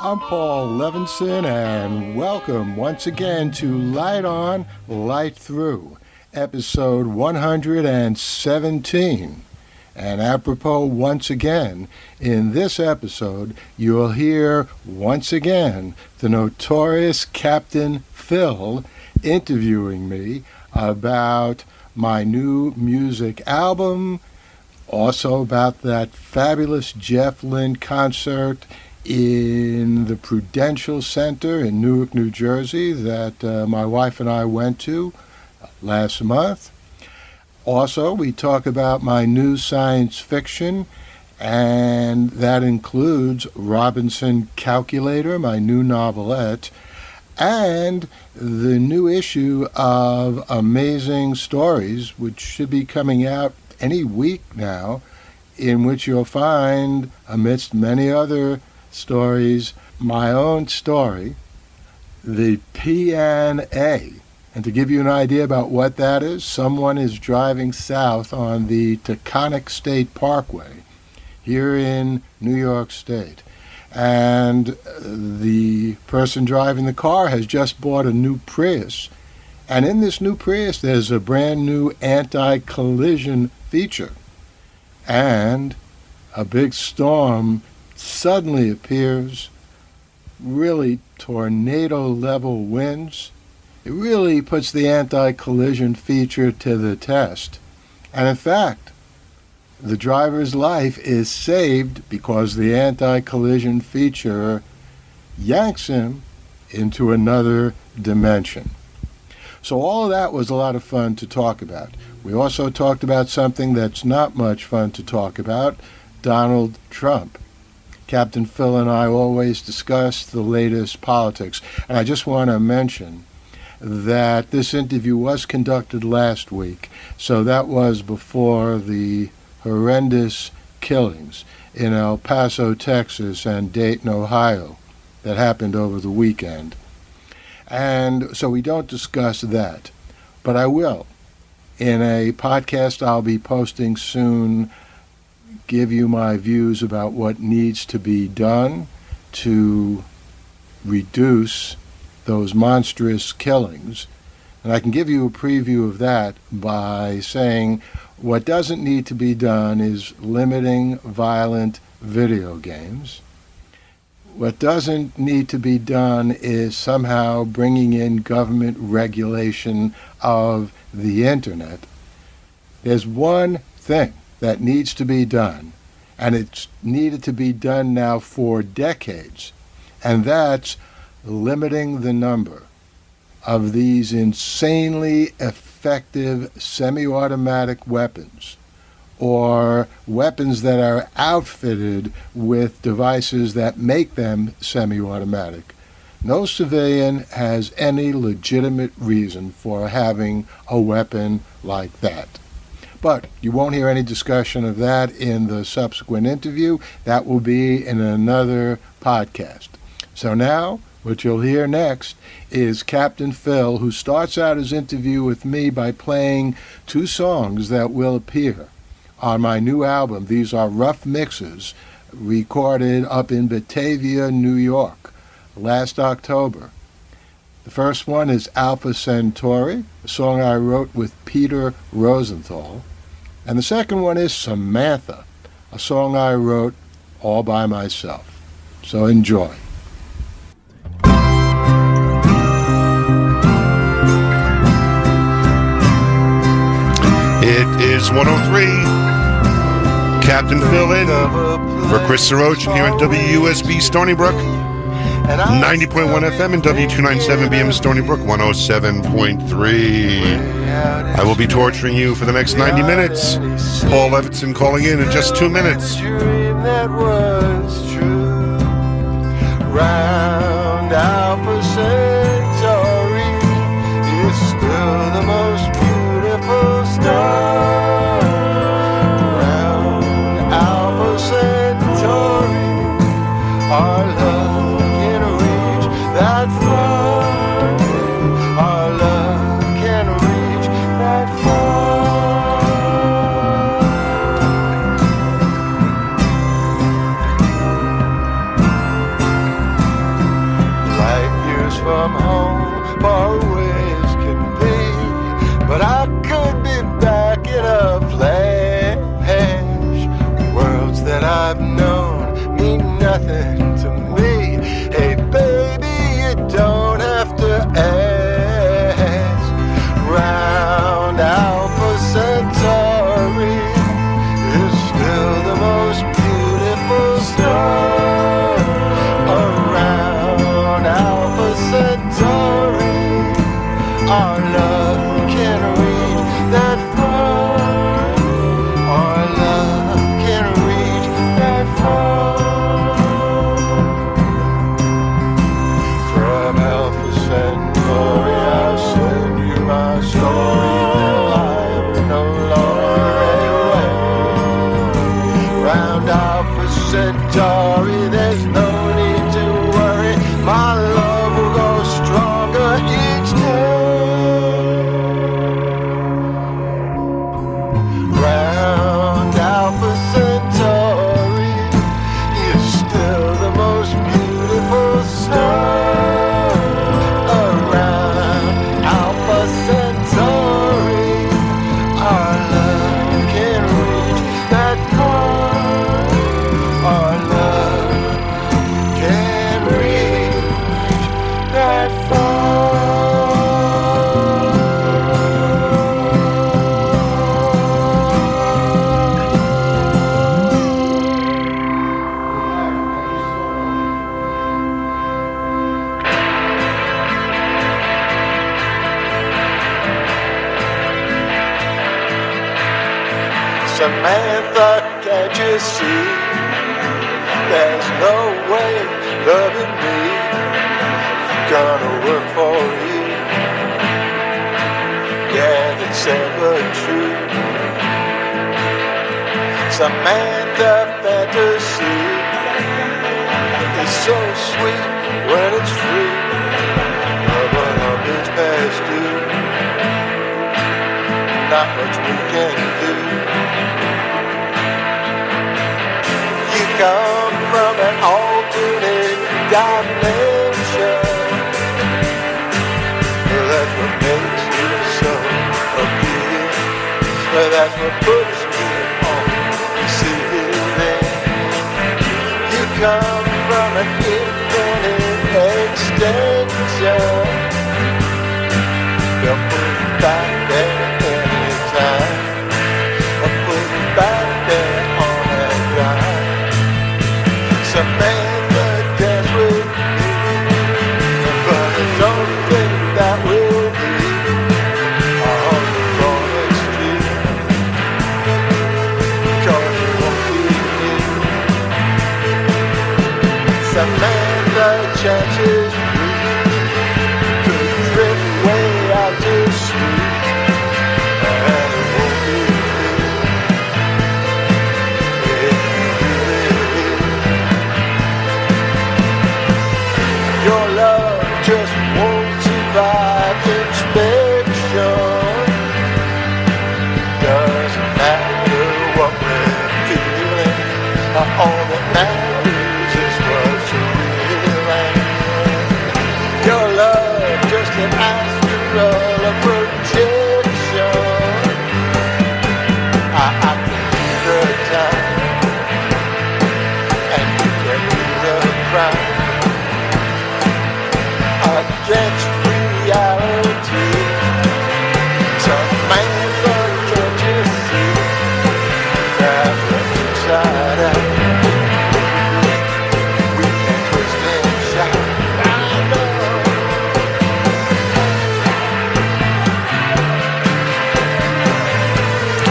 I'm Paul Levinson, and welcome once again to Light On, Light Through, episode 117. And apropos once again, in this episode, you'll hear once again the notorious Captain Phil interviewing me about my new music album, also about that fabulous Jeff Lynne concert in the Prudential Center in Newark, New Jersey that my wife and I went to last month. Also, we talk about my new science fiction, and that includes Robinson Calculator, my new novelette, and the new issue of Amazing Stories, which should be coming out any week now, in which you'll find, amidst many other stories, my own story, the P&A. And to give you an idea about what that is, someone is driving south on the Taconic State Parkway here in New York State. And the person driving the car has just bought a new Prius. And in this new Prius, there's a brand new anti-collision feature. And a big storm suddenly appears, really tornado-level winds. It really puts the anti-collision feature to the test. And in fact, the driver's life is saved because the anti-collision feature yanks him into another dimension. So all of that was a lot of fun to talk about. We also talked about something that's not much fun to talk about, Donald Trump. Captain Phil and I always discuss the latest politics. And I just want to mention that this interview was conducted last week, so that was before the horrendous killings in El Paso, Texas, and Dayton, Ohio, that happened over the weekend. And so we don't discuss that, but I will. In a podcast I'll be posting soon, give you my views about what needs to be done to reduce those monstrous killings. And I can give you a preview of that by saying what doesn't need to be done is limiting violent video games. What doesn't need to be done is somehow bringing in government regulation of the internet. There's one thing that needs to be done, and it's needed to be done now for decades, and that's limiting the number of these insanely effective semi-automatic weapons, or weapons that are outfitted with devices that make them semi-automatic. No civilian has any legitimate reason for having a weapon like that. But you won't hear any discussion of that in the subsequent interview. That will be in another podcast. So now, what you'll hear next is Captain Phil, who starts out his interview with me by playing two songs that will appear on my new album. These are rough mixes recorded up in Batavia, New York, last October. The first one is Alpha Centauri, a song I wrote with Peter Rosenthal. And the second one is Samantha, a song I wrote all by myself. So enjoy. It is 103. Captain Phil in for Chris Sarochin here at WUSB Stony Brook, 90.1 FM and W297BM Stony Brook, 107.3. I will be torturing you for the next 90 minutes. Paul Levinson calling in just 2 minutes. That was true. Round Alpha Centauri is still the most beautiful star. Round Alpha Centauri, our love can reach that far. Our love can reach that far. Centauri, there's no need to worry. My love will go stronger each day. Round Alpha Centauri, you're still the most beautiful star. Around Alpha Centauri, our love can reach that far. Our love can reach that far. Samantha, can't you see? There's no way loving me gonna work for you. Yeah, that's ever true. Samantha, fantasy is so sweet when it's free. But up is past due. Not much we can do. You come from an alternate dimension. That's what makes you so appealing. That's what puts me on the ceiling. You come from an infinite extension. They'll put you back there anytime. I'll put you back there on that dime. Samantha, dance with me, but I don't think that will be on the wrong street, 'cause you won't be here. Samantha, chances to drift way out to sea, and it won't be here if you really leave. Your love just won't survive inspection. Doesn't matter what we're feeling. All that matters is what you're feeling. Your love just an astral projection. I can see the time, and you can see the crime. Against reality, Samantha, can't you see that we're inside out? We can twist and shout. I know.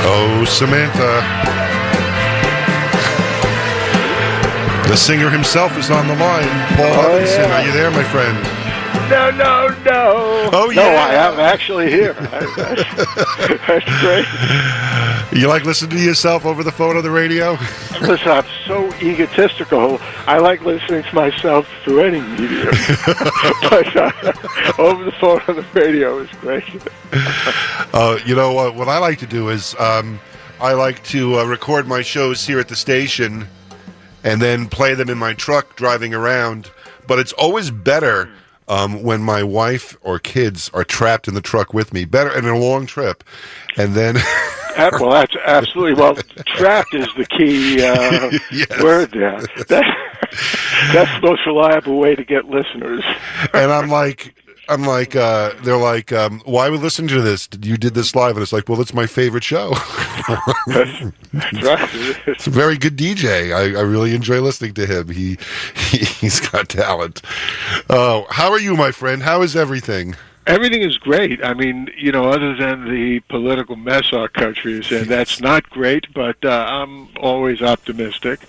Oh, Samantha. The singer himself is on the line. Paul Levinson, yeah. Are you there, my friend? No. Oh, No, yeah. I am actually here. That's great. You like listening to yourself over the phone or the radio? Listen, I'm so egotistical. I like listening to myself through any medium. But over the phone or the radio is great. You know, what I like to do is I like to record my shows here at the station and then play them in my truck driving around. But it's always better when my wife or kids are trapped in the truck with me. Better in a long trip. And then... Well, that's absolutely... Well, trapped is the key Yes. word there. That's the most reliable way to get listeners. And I'm like, they're like, why are we listening to this? You did this live. And it's like, well, it's my favorite show. That's right. It's a very good DJ. I really enjoy listening to him. He's got talent. Oh, how are you, my friend? How is everything? Everything is great. I mean, you know, other than the political mess our country is in, that's not great, but I'm always optimistic.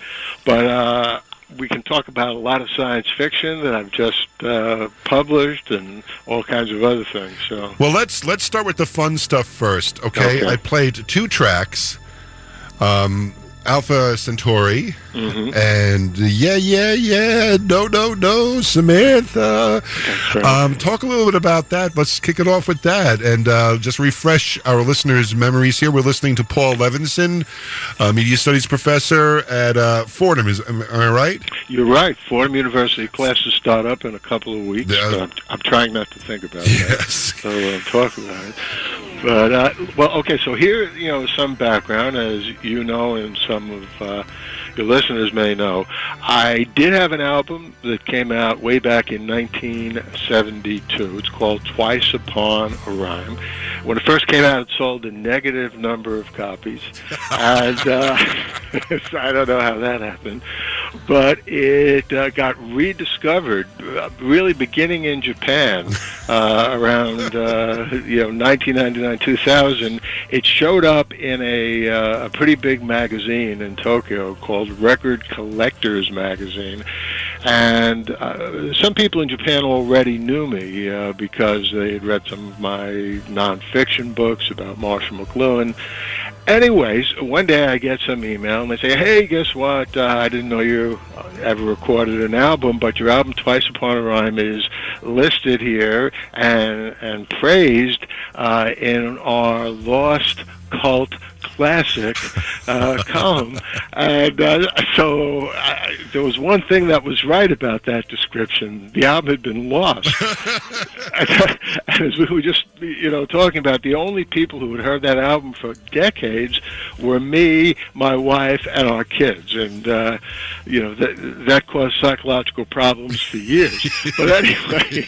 But we can talk about a lot of science fiction that I've just published and all kinds of other things. So, well, let's start with the fun stuff first, okay? I played 2 tracks. Alpha Centauri, Mm-hmm. and no, Samantha. Talk a little bit about that. Let's kick it off with that, and just refresh our listeners' memories here. We're listening to Paul Levinson, media studies professor at Fordham. Am I right? You're right. Fordham University classes start up in a couple of weeks. But I'm trying not to think about that. Yes. So talk about it. But, well, okay, so here, some background, as you know, and some of your listeners may know. I did have an album that came out way back in 1972. It's called Twice Upon a Rhyme. When it first came out, it sold a negative number of copies. And I don't know how that happened. But it got rediscovered, really beginning in Japan around 1999, 2000. It showed up in a pretty big magazine in Tokyo called Record Collectors Magazine. And some people in Japan already knew me because they had read some of my nonfiction books about Marshall McLuhan. Anyways, one day I get some email, and they say, hey, guess what? I didn't know you ever recorded an album, but your album, Twice Upon a Rhyme, is listed here and praised in our Lost Cult Classic column. And so there was one thing that was right about that description. The album had been lost. And as we were just, talking about, the only people who had heard that album for decades were me, my wife, and our kids. And, that caused psychological problems for years. But anyway,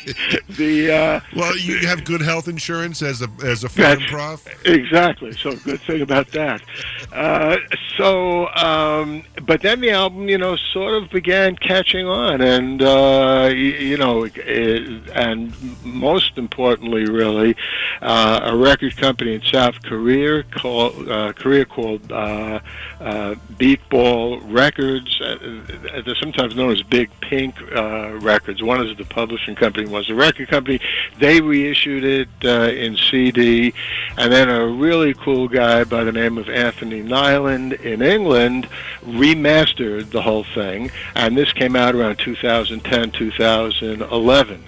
well, you have good health insurance as a Fordham prof? Exactly. So good thing about that. But then the album, sort of began catching on, and and most importantly, really, a record company in South Korea called Beatball Records. They're sometimes known as Big Pink Records. One is the publishing company, was the record company. They reissued it in CD, and then a really cool guy by the name of Anthony Nyland in England remastered the whole thing, and this came out around 2010, 2011.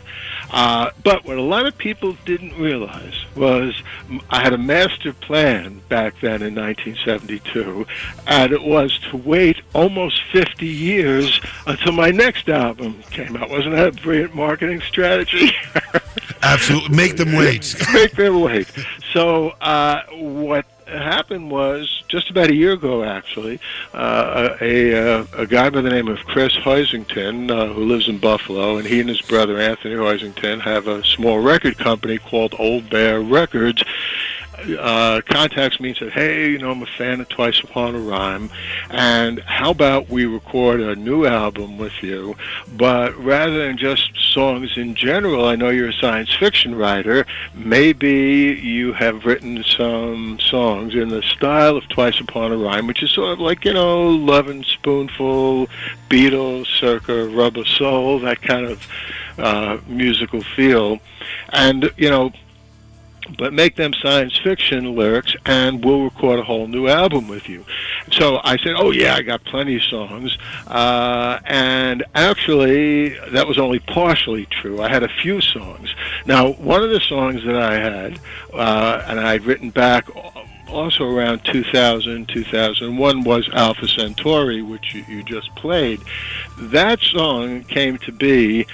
But what a lot of people didn't realize was I had a master plan back then in 1972, and it was to wait almost 50 years until my next album came out. Wasn't that a brilliant marketing strategy? Absolutely. Make them wait. Make them wait. So what happened was, just about a year ago, actually, a guy by the name of Chris Hoisington, who lives in Buffalo, and he and his brother Anthony Hoisington have a small record company called Old Bear Records, contacts me and said, hey, I'm a fan of Twice Upon a Rhyme, and how about we record a new album with you, but rather than just songs in general, I know you're a science fiction writer, maybe you have written some songs in the style of Twice Upon a Rhyme, which is sort of like, Lovin' Spoonful, Beatles, circa Rubber Soul, that kind of musical feel, and, but make them science fiction lyrics, and we'll record a whole new album with you. So I said, oh, yeah, I got plenty of songs. And actually, that was only partially true. I had a few songs. Now, one of the songs that I had, and I'd written back also around 2000, 2001, was Alpha Centauri, which you just played. That song came to be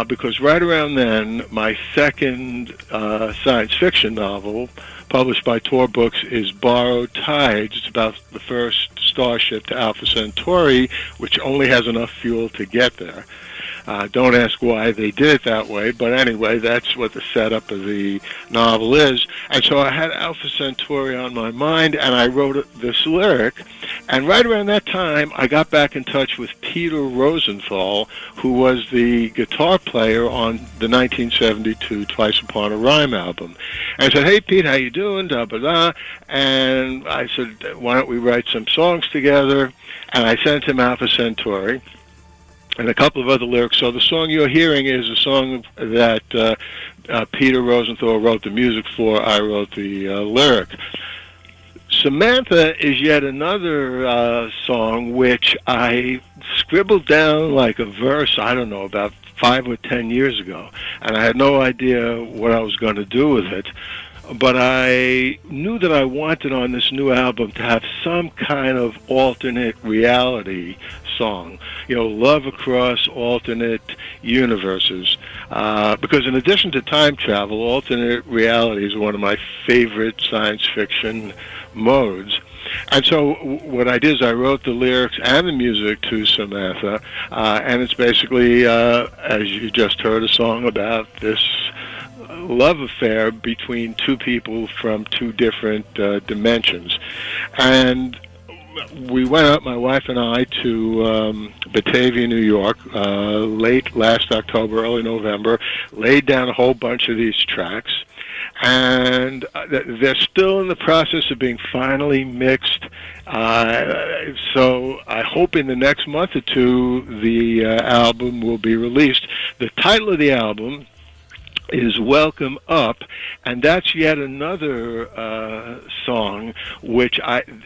because right around then, my second science fiction novel, published by Tor Books, is Borrowed Tides. It's about the first starship to Alpha Centauri, which only has enough fuel to get there. Don't ask why they did it that way, but anyway, that's what the setup of the novel is. And so I had Alpha Centauri on my mind, and I wrote this lyric. And right around that time, I got back in touch with Peter Rosenthal, who was the guitar player on the 1972 Twice Upon a Rhyme album. And I said, hey, Pete, how you doing? Da, ba, da. And I said, why don't we write some songs together? And I sent him Alpha Centauri and a couple of other lyrics. So the song you're hearing is a song that Peter Rosenthal wrote the music for. I wrote the lyric. Samantha is yet another song which I scribbled down like a verse, I don't know, about 5 or 10 years ago, and I had no idea what I was going to do with it. But I knew that I wanted on this new album to have some kind of alternate reality song, love across alternate universes. Because in addition to time travel, alternate reality is one of my favorite science fiction modes. And so what I did is I wrote the lyrics and the music to Samantha, and it's basically, as you just heard, a song about this love affair between two people from two different dimensions. And we went out, my wife and I, to Batavia, New York, late last October, early November, laid down a whole bunch of these tracks. And they're still in the process of being finally mixed. So I hope in the next month or two the album will be released. The title of the album is Welcome Up, and that's yet another song which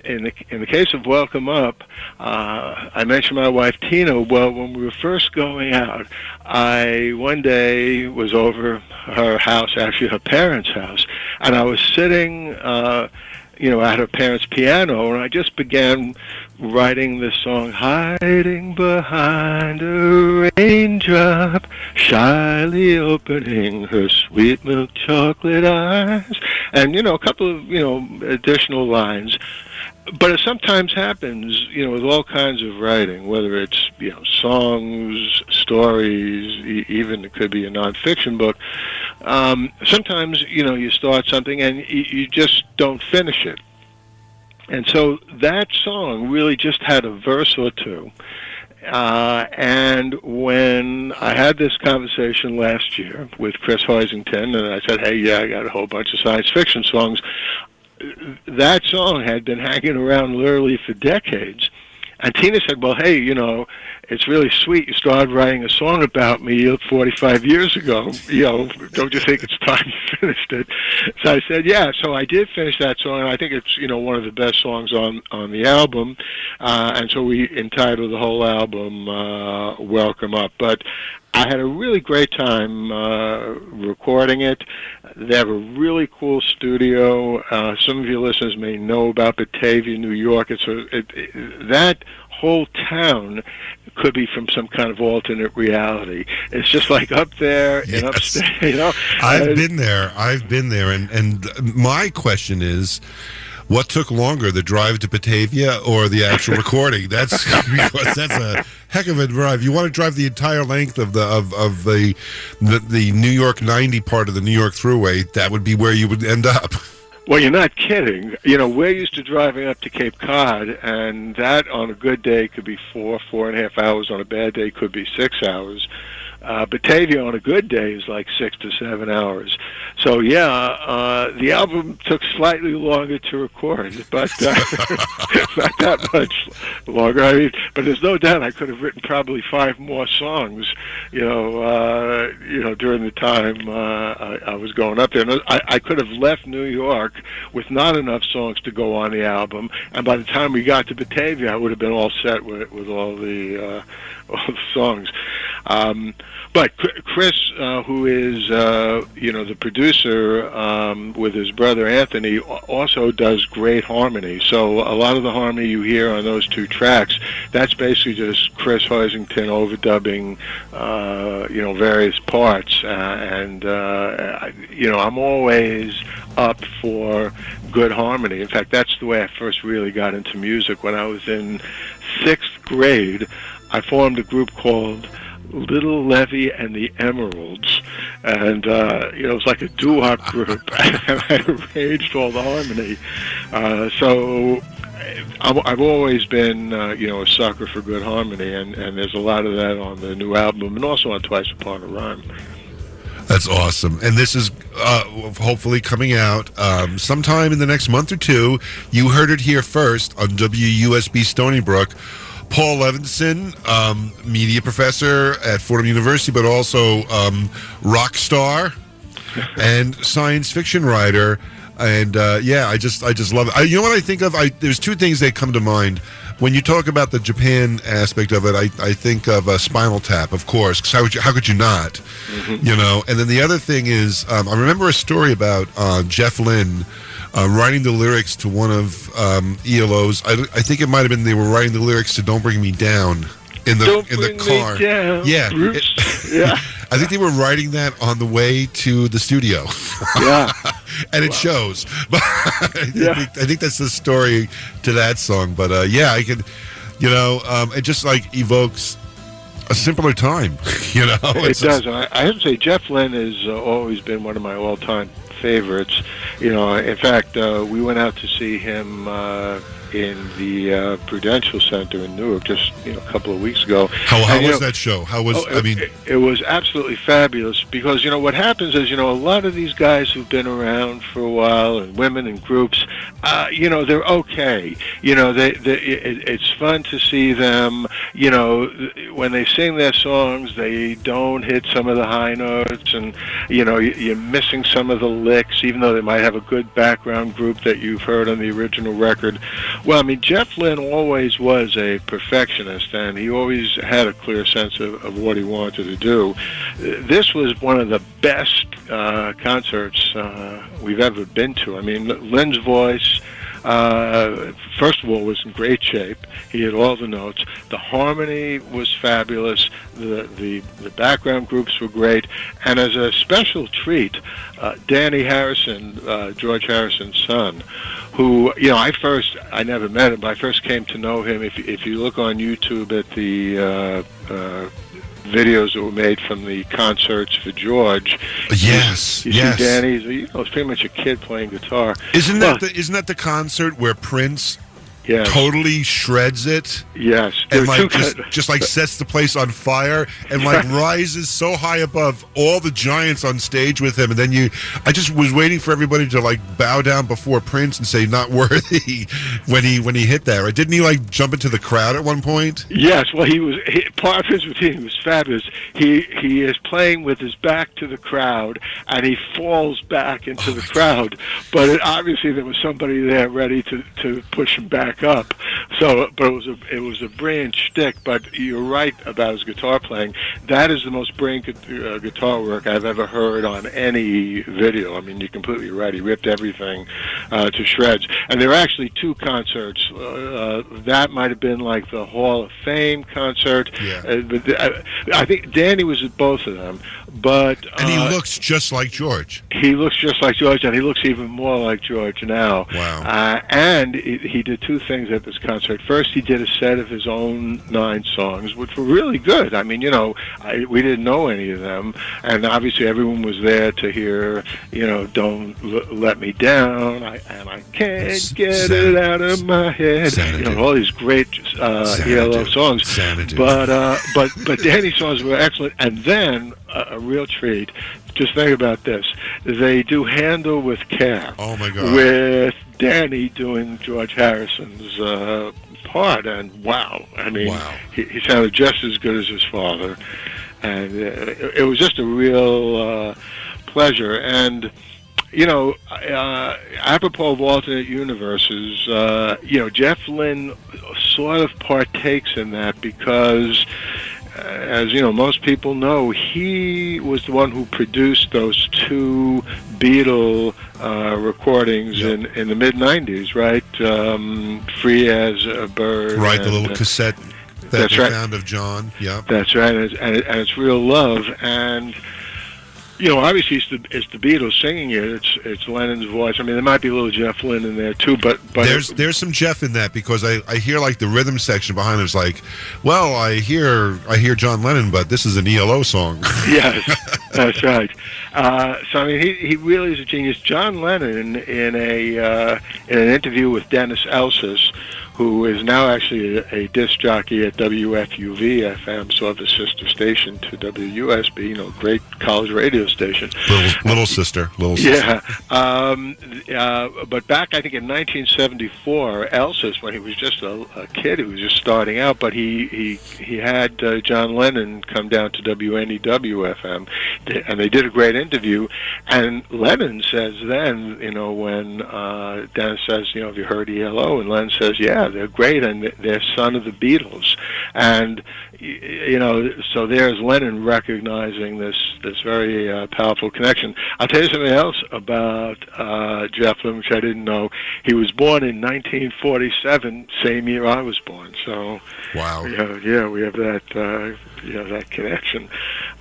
in the case of Welcome Up, I mentioned my wife Tina. Well, when we were first going out, I one day was over her house, actually her parents' house, and I was sitting at her parents' piano, and I just began writing this song, hiding behind a raindrop, shyly opening her sweet milk chocolate eyes, and, a couple of, additional lines. But it sometimes happens, with all kinds of writing, whether it's, songs, stories, even it could be a nonfiction book. Sometimes, you start something and you just don't finish it. And so that song really just had a verse or two. And when I had this conversation last year with Chris Hoisington, and I said, hey, I got a whole bunch of science fiction songs, that song had been hanging around literally for decades. And Tina said, well, hey, it's really sweet. You started writing a song about me 45 years ago. Don't you think it's time you finished it? So I said, yeah. So I did finish that song, and I think it's, one of the best songs on the album. And so we entitled the whole album Welcome Up. But I had a really great time recording it. They have a really cool studio. Some of your listeners may know about Batavia, New York. That whole town could be from some kind of alternate reality. It's just like up there in upstate. I've been there, and my question is, what took longer, the drive to Batavia or the actual recording? That's because that's a heck of a drive. You want to drive the entire length of the New York 90 part of the New York Thruway. That would be where you would end up. Well, you're not kidding. We're used to driving up to Cape Cod, and that on a good day could be 4.5 hours. On a bad day could be 6 hours. Batavia on a good day is like 6 to 7 hours. So the album took slightly longer to record, but not that much longer. But there's no doubt I could have written probably 5 more songs, during the time I was going up there. And I could have left New York with not enough songs to go on the album, and by the time we got to Batavia, I would have been all set with all the songs. But Chris, who is, the producer with his brother Anthony, also does great harmony. So a lot of the harmony you hear on those 2 tracks, that's basically just Chris Hoisington overdubbing, various parts. I'm always up for good harmony. In fact, that's the way I first really got into music. When I was in 6th grade, I formed a group called Little Levy and the Emeralds, and it was like a doo-wop group, and I arranged all the harmony. So I've always been, a sucker for good harmony, and there's a lot of that on the new album, and also on Twice Upon a Rhyme. That's awesome. And this is hopefully coming out sometime in the next month or two. You heard it here first on WUSB Stony Brook. Paul Levinson, media professor at Fordham University, but also rock star and science fiction writer. And I just love it. You know what I think of? There's two things that come to mind when you talk about the Japan aspect of it. I think of Spinal Tap, of course. 'Cause how could you not? Mm-hmm. You know. And then the other thing is, I remember a story about Jeff Lynne writing the lyrics to one of ELO's. I think it might have been they were writing the lyrics to "Don't Bring Me Down" in the car. Me down, yeah, yeah. I think they were writing that on the way to the studio. Yeah. And it shows. But I think that's the story to that song. But I could, it just like evokes a simpler time. It does. I have to say, Jeff Lynne has always been one of my all-time favorites. In fact, we went out to see him in the Prudential Center in Newark just a couple of weeks ago. How was that show? How was it was absolutely fabulous because what happens is a lot of these guys who've been around for a while and women and groups, they're okay. It's fun to see them. When they sing their songs, they don't hit some of the high notes, and you're missing some of the licks, even though they might have a good background group that you've heard on the original record. Well, Jeff Lynne always was a perfectionist, and he always had a clear sense of what he wanted to do. This was one of the best concerts we've ever been to. Lynn's voice, first of all, was in great shape. He had all the notes. The harmony was fabulous. The background groups were great. And as a special treat, Danny Harrison, George Harrison's son, who, I never met him, but I first came to know him. If you look on YouTube at the videos that were made from the concerts for George. Yes, you see Danny. It's pretty much a kid playing guitar. Isn't that the concert where Prince totally shreds it? Yes, and just sets the place on fire and rises so high above all the giants on stage with him, and then I just was waiting for everybody to bow down before Prince and say "not worthy" when he hit that. Right? Didn't he jump into the crowd at one point? Yes. Well, part of his routine was fabulous. He is playing with his back to the crowd, and he falls back into the crowd. But obviously there was somebody there ready to push him back up. So, but it was a brilliant shtick. But you're right about his guitar playing. That is the most brilliant guitar work I've ever heard on any video. You're completely right. He ripped everything to shreds. And there are actually two concerts. That might have been like the Hall of Fame concert. Yeah. But I think Danny was at both of them. And he looks just like George. He looks just like George, and he looks even more like George now. Wow. And he did two things at this concert. First, he did a set of his own 9 songs, which were really good. We didn't know any of them, and obviously everyone was there to hear, Don't Let Me Down, and I Can't Get It Out of My Head. All these great ELO songs. Xanadu. But Danny's songs were excellent, and then a real treat. Just think about this. They do Handle with Care. Oh, my God. With Danny doing George Harrison's part. And wow. He sounded just as good as his father. And it was just a real pleasure. And, apropos of alternate universes, Jeff Lynne sort of partakes in that because... as most people know, he was the one who produced those 2 Beatle recordings in the mid-'90s, right? Free as a Bird. Right, the little cassette that they found of John. Yeah, that's right, and it's real love. And obviously it's the Beatles singing it. It's Lennon's voice. There might be a little Jeff Lynne in there too, but there's some Jeff in that because I hear the rhythm section behind it's well, I hear John Lennon, but this is an ELO song. Yes, that's right. He really is a genius. John Lennon in an interview with Dennis Elsas, who is now actually a disc jockey at WFUV FM, sort of a sister station to WUSB, great college radio station. Little sister. Yeah. But back, I think, in 1974, Elsa's, when he was just a kid, he was just starting out, but he had John Lennon come down to WNEW FM, and they did a great interview. And Lennon says then, when Dennis says, have you heard ELO? And Lennon says, yeah, they're great, and they're son of the Beatles. And, so there's Lennon recognizing this very powerful connection. I'll tell you something else about Jeff Lynne, which I didn't know. He was born in 1947, same year I was born. So, wow. Yeah, we have that, that connection.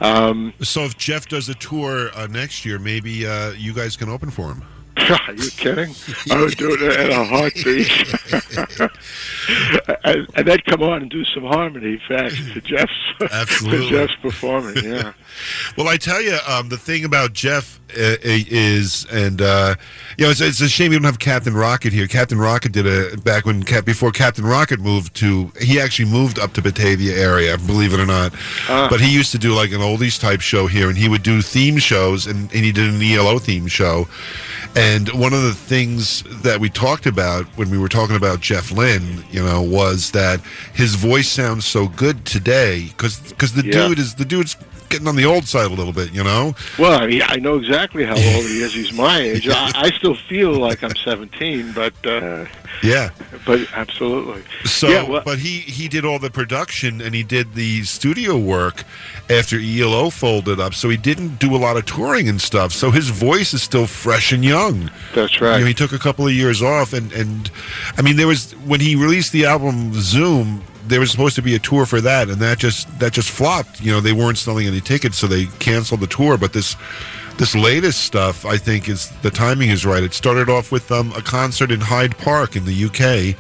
So if Jeff does a tour next year, maybe you guys can open for him. Are you kidding? I would do it in a heartbeat. and then come on and do some harmony for Jeff's, absolutely. For Jeff's performing, yeah. Well, I tell you, the thing about Jeff is, and it's a shame we don't have Captain Rocket here. Captain Rocket did before Captain Rocket he actually moved up to Batavia area, believe it or not. But he used to do like an oldies type show here, and he would do theme shows, and he did an ELO theme show. And one of the things that we talked about when we were talking about Jeff Lynne, was that his voice sounds so good today because the dude's getting on the old side a little bit, Well, I know exactly how old he is. He's my age. I still feel like I'm 17, but yeah, but absolutely. So, but he did all the production and he did the studio work after ELO folded up. So he didn't do a lot of touring and stuff. So his voice is still fresh and young. That's right. He took a couple of years off, and I mean, there was when he released the album Zoom. There was supposed to be a tour for that, and that just flopped. They weren't selling any tickets, so they canceled the tour. But this latest stuff, I think, the timing is right. It started off with a concert in Hyde Park in the UK,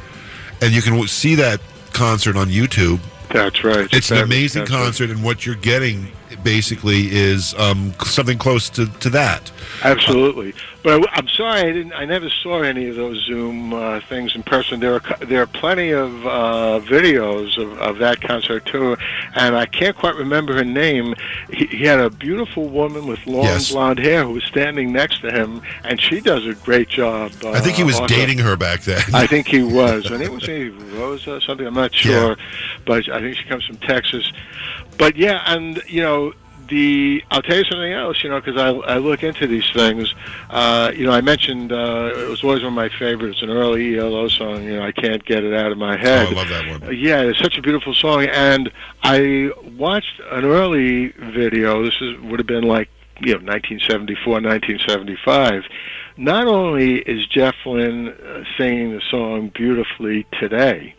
and you can see that concert on YouTube. That's right. It's an amazing concert, and what you're getting basically is something close to that. Absolutely. But I'm sorry, I never saw any of those Zoom things in person. There are plenty of videos of that concert too, and I can't quite remember her name. He had a beautiful woman with long blonde hair who was standing next to him, and she does a great job. I think he was dating her back then. I think he was. Her name was maybe Rose or something. I'm not sure, but I think she comes from Texas. But yeah, and I'll tell you something else, because I look into these things. I mentioned it was always one of my favorites, an early ELO song. I can't get it out of my head. Oh, I love that one. Yeah, it's such a beautiful song. And I watched an early video. This would have been like 1974, 1975. Not only is Jeff Lynne singing the song beautifully today.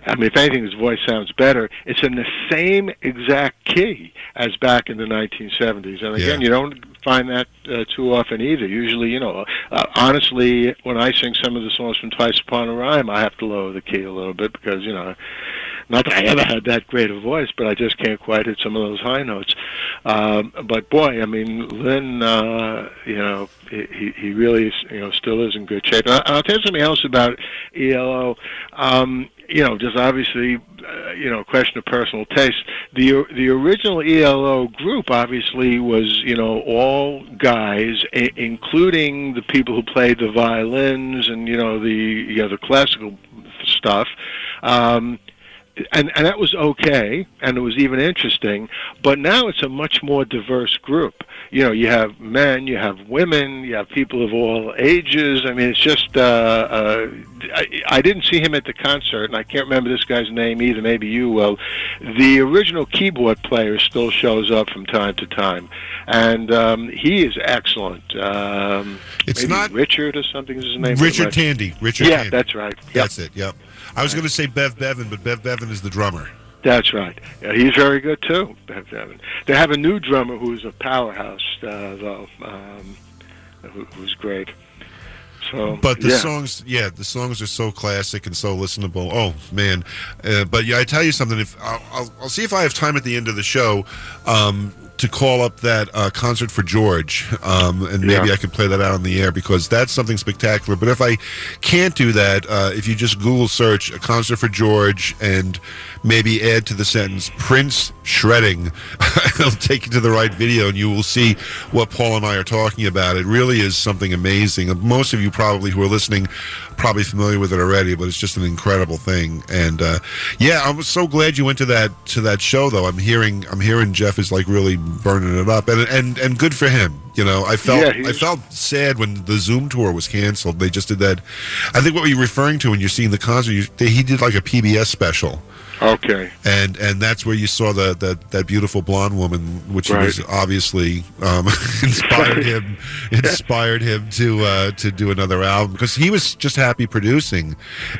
I mean, if anything, his voice sounds better. It's in the same exact key as back in the 1970s. And again, you don't find that too often either. Usually, honestly, when I sing some of the songs from Twice Upon a Rhyme, I have to lower the key a little bit because, not that I ever had that great a voice, but I just can't quite hit some of those high notes. But boy, I mean, Lynne, he really, still is in good shape. And I'll tell you something else about ELO. Just obviously, question of personal taste. The original ELO group obviously was, all guys, including the people who played the violins and the classical stuff. And that was okay, and it was even interesting. But now it's a much more diverse group. You have men, you have women, you have people of all ages. I mean, it's just I didn't see him at the concert, and I can't remember this guy's name either. Maybe you will. The original keyboard player still shows up from time to time, and he is excellent. It's maybe not Richard or something is his name. Richard Tandy. Richard yeah, Tandy. That's right. Yep. That's it. Yep. I was going to say Bev Bevan, but Bev Bevan is the drummer. That's right. Yeah, he's very good too, Bev Bevan. They have a new drummer who's a powerhouse, though, who's great. So, but the songs are so classic and so listenable. Oh man! But I tell you something. If I'll see if I have time at the end of the show to call up that concert for George, and maybe I could play that out on the air because that's something spectacular. But if I can't do that, if you just Google search a concert for George and maybe add to the sentence Prince shredding, it'll take you to the right video and you will see what Paul and I are talking about. It really is something amazing. Most of you probably who are listening probably familiar with it already, but it's just an incredible thing. And I'm so glad you went to that show though. I'm hearing Jeff is like really burning it up, and good for him. You know, I felt sad when the Zoom tour was canceled. They just did that. I think what you're referring to when you're seeing the concert, he did like a PBS special. Okay. And that's where you saw that beautiful blonde woman, which was obviously inspired him to do another album because he was just happy producing,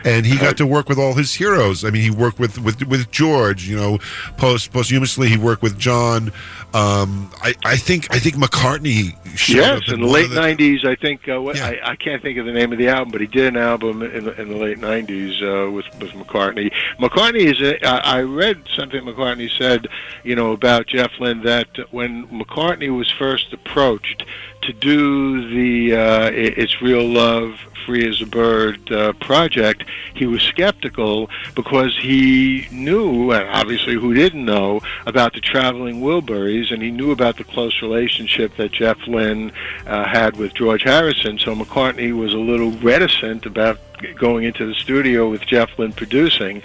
and he got to work with all his heroes. I mean, he worked with George. You know, posthumously he worked with John. I think McCartney showed up in the late '90s. I think I can't think of the name of the album, but he did an album in the late '90s with McCartney. McCartney is I read something McCartney said, about Jeff Lynne, that when McCartney was first approached to do the It's Real Love, Free as a Bird project, he was skeptical because he knew, and obviously who didn't know, about the Traveling Wilburys, and he knew about the close relationship that Jeff Lynne had with George Harrison, so McCartney was a little reticent about going into the studio with Jeff Lynne producing,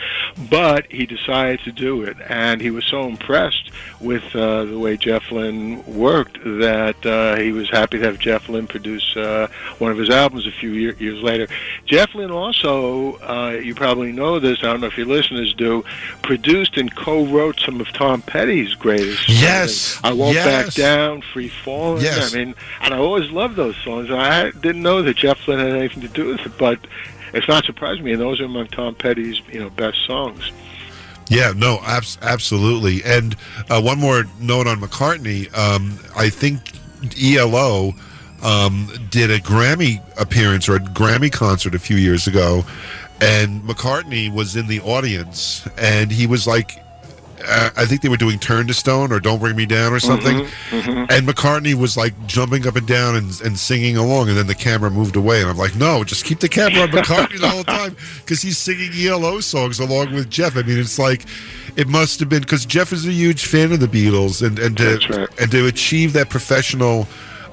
but he decided to do it, and he was so impressed with the way Jeff Lynne worked that he was happy to have Jeff Lynne produce one of his albums a few years later. Jeff Lynne also, you probably know this, I don't know if your listeners do, produced and co-wrote some of Tom Petty's greatest songs. I Won't Back Down, Free Falling. Yes. I mean, and I always loved those songs. I didn't know that Jeff Lynne had anything to do with it, but it's not surprising me, and those are among Tom Petty's, best songs. Yeah, no, absolutely. And one more note on McCartney. I think ELO did a Grammy appearance or a Grammy concert a few years ago, and McCartney was in the audience, and he was like, I think they were doing Turn to Stone or Don't Bring Me Down or something. And McCartney was like jumping up and down and singing along, and then the camera moved away, and I'm like, no, just keep the camera on McCartney the whole time because he's singing ELO songs along with Jeff. I mean, it's like it must have been because Jeff is a huge fan of the Beatles, and to achieve that professional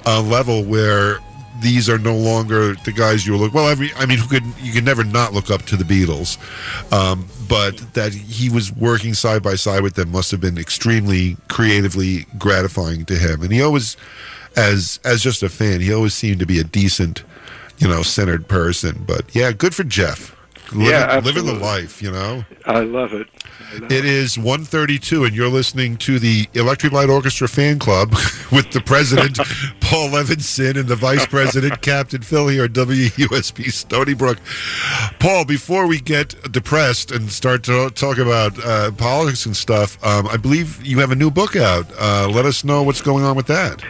level where these are no longer the guys you look. Well, you could never not look up to the Beatles, but that he was working side by side with them must have been extremely creatively gratifying to him. And he always, as just a fan, he always seemed to be a decent, centered person. But yeah, good for Jeff. Living the life, I love it. It is 1:32, and you're listening to the Electric Light Orchestra Fan Club with the president, Paul Levinson, and the vice president, Captain Phil, here at WUSB Stony Brook. Paul, before we get depressed and start to talk about politics and stuff, I believe you have a new book out. Let us know what's going on with that.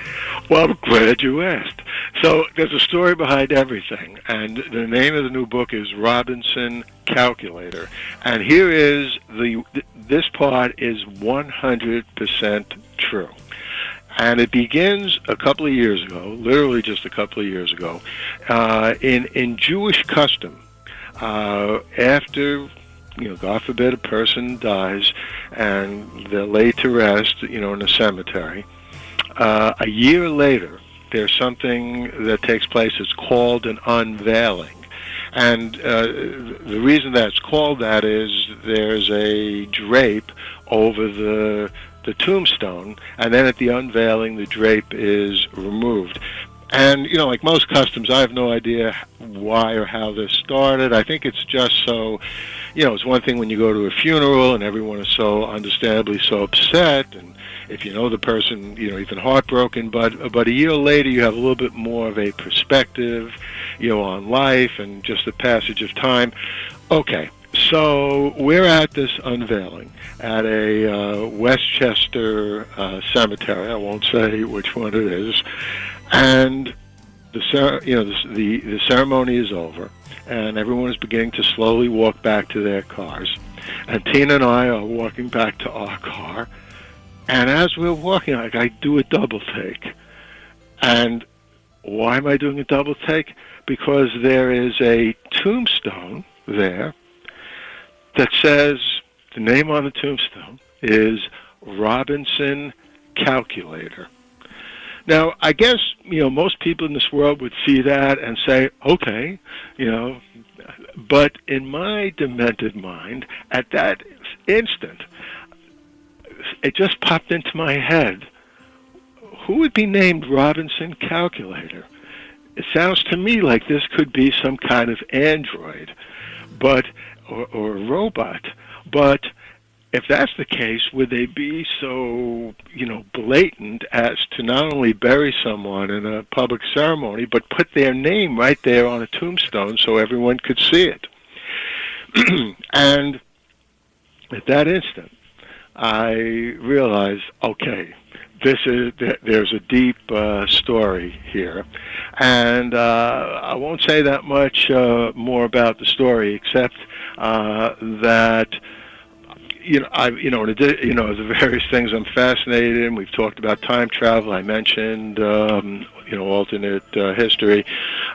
Well, I'm glad you asked. So there's a story behind everything, and the name of the new book is Robinson Calculator. And here is this part is 100% true. And it begins a couple of years ago, literally just a couple of years ago, in Jewish custom. After, God forbid, a person dies and they're laid to rest, in a cemetery. A year later, there's something that takes place. It's called an unveiling. And the reason that it's called that is there's a drape over the tombstone, and then at the unveiling, the drape is removed. And, like most customs, I have no idea why or how this started. I think it's just so, it's one thing when you go to a funeral and everyone is so understandably so upset, and if you know the person, even heartbroken, but a year later you have a little bit more of a perspective, on life and just the passage of time. Okay, so we're at this unveiling at a Westchester cemetery. I won't say which one it is, and the ceremony is over, and everyone is beginning to slowly walk back to their cars, and Tina and I are walking back to our car. And as we're walking, like, I do a double take. And why am I doing a double take? Because there is a tombstone there that says, the name on the tombstone is Robinson Calculator. Now, I guess, most people in this world would see that and say, okay, but in my demented mind, at that instant, it just popped into my head, who would be named Robinson Calculator? It sounds to me like this could be some kind of android, or a robot. But if that's the case, would they be so, blatant as to not only bury someone in a public ceremony, but put their name right there on a tombstone so everyone could see it? And at that instant, I realized, okay, there's a deep story here, and I won't say that much more about the story, except that the various things I'm fascinated in. We've talked about time travel. I mentioned alternate history,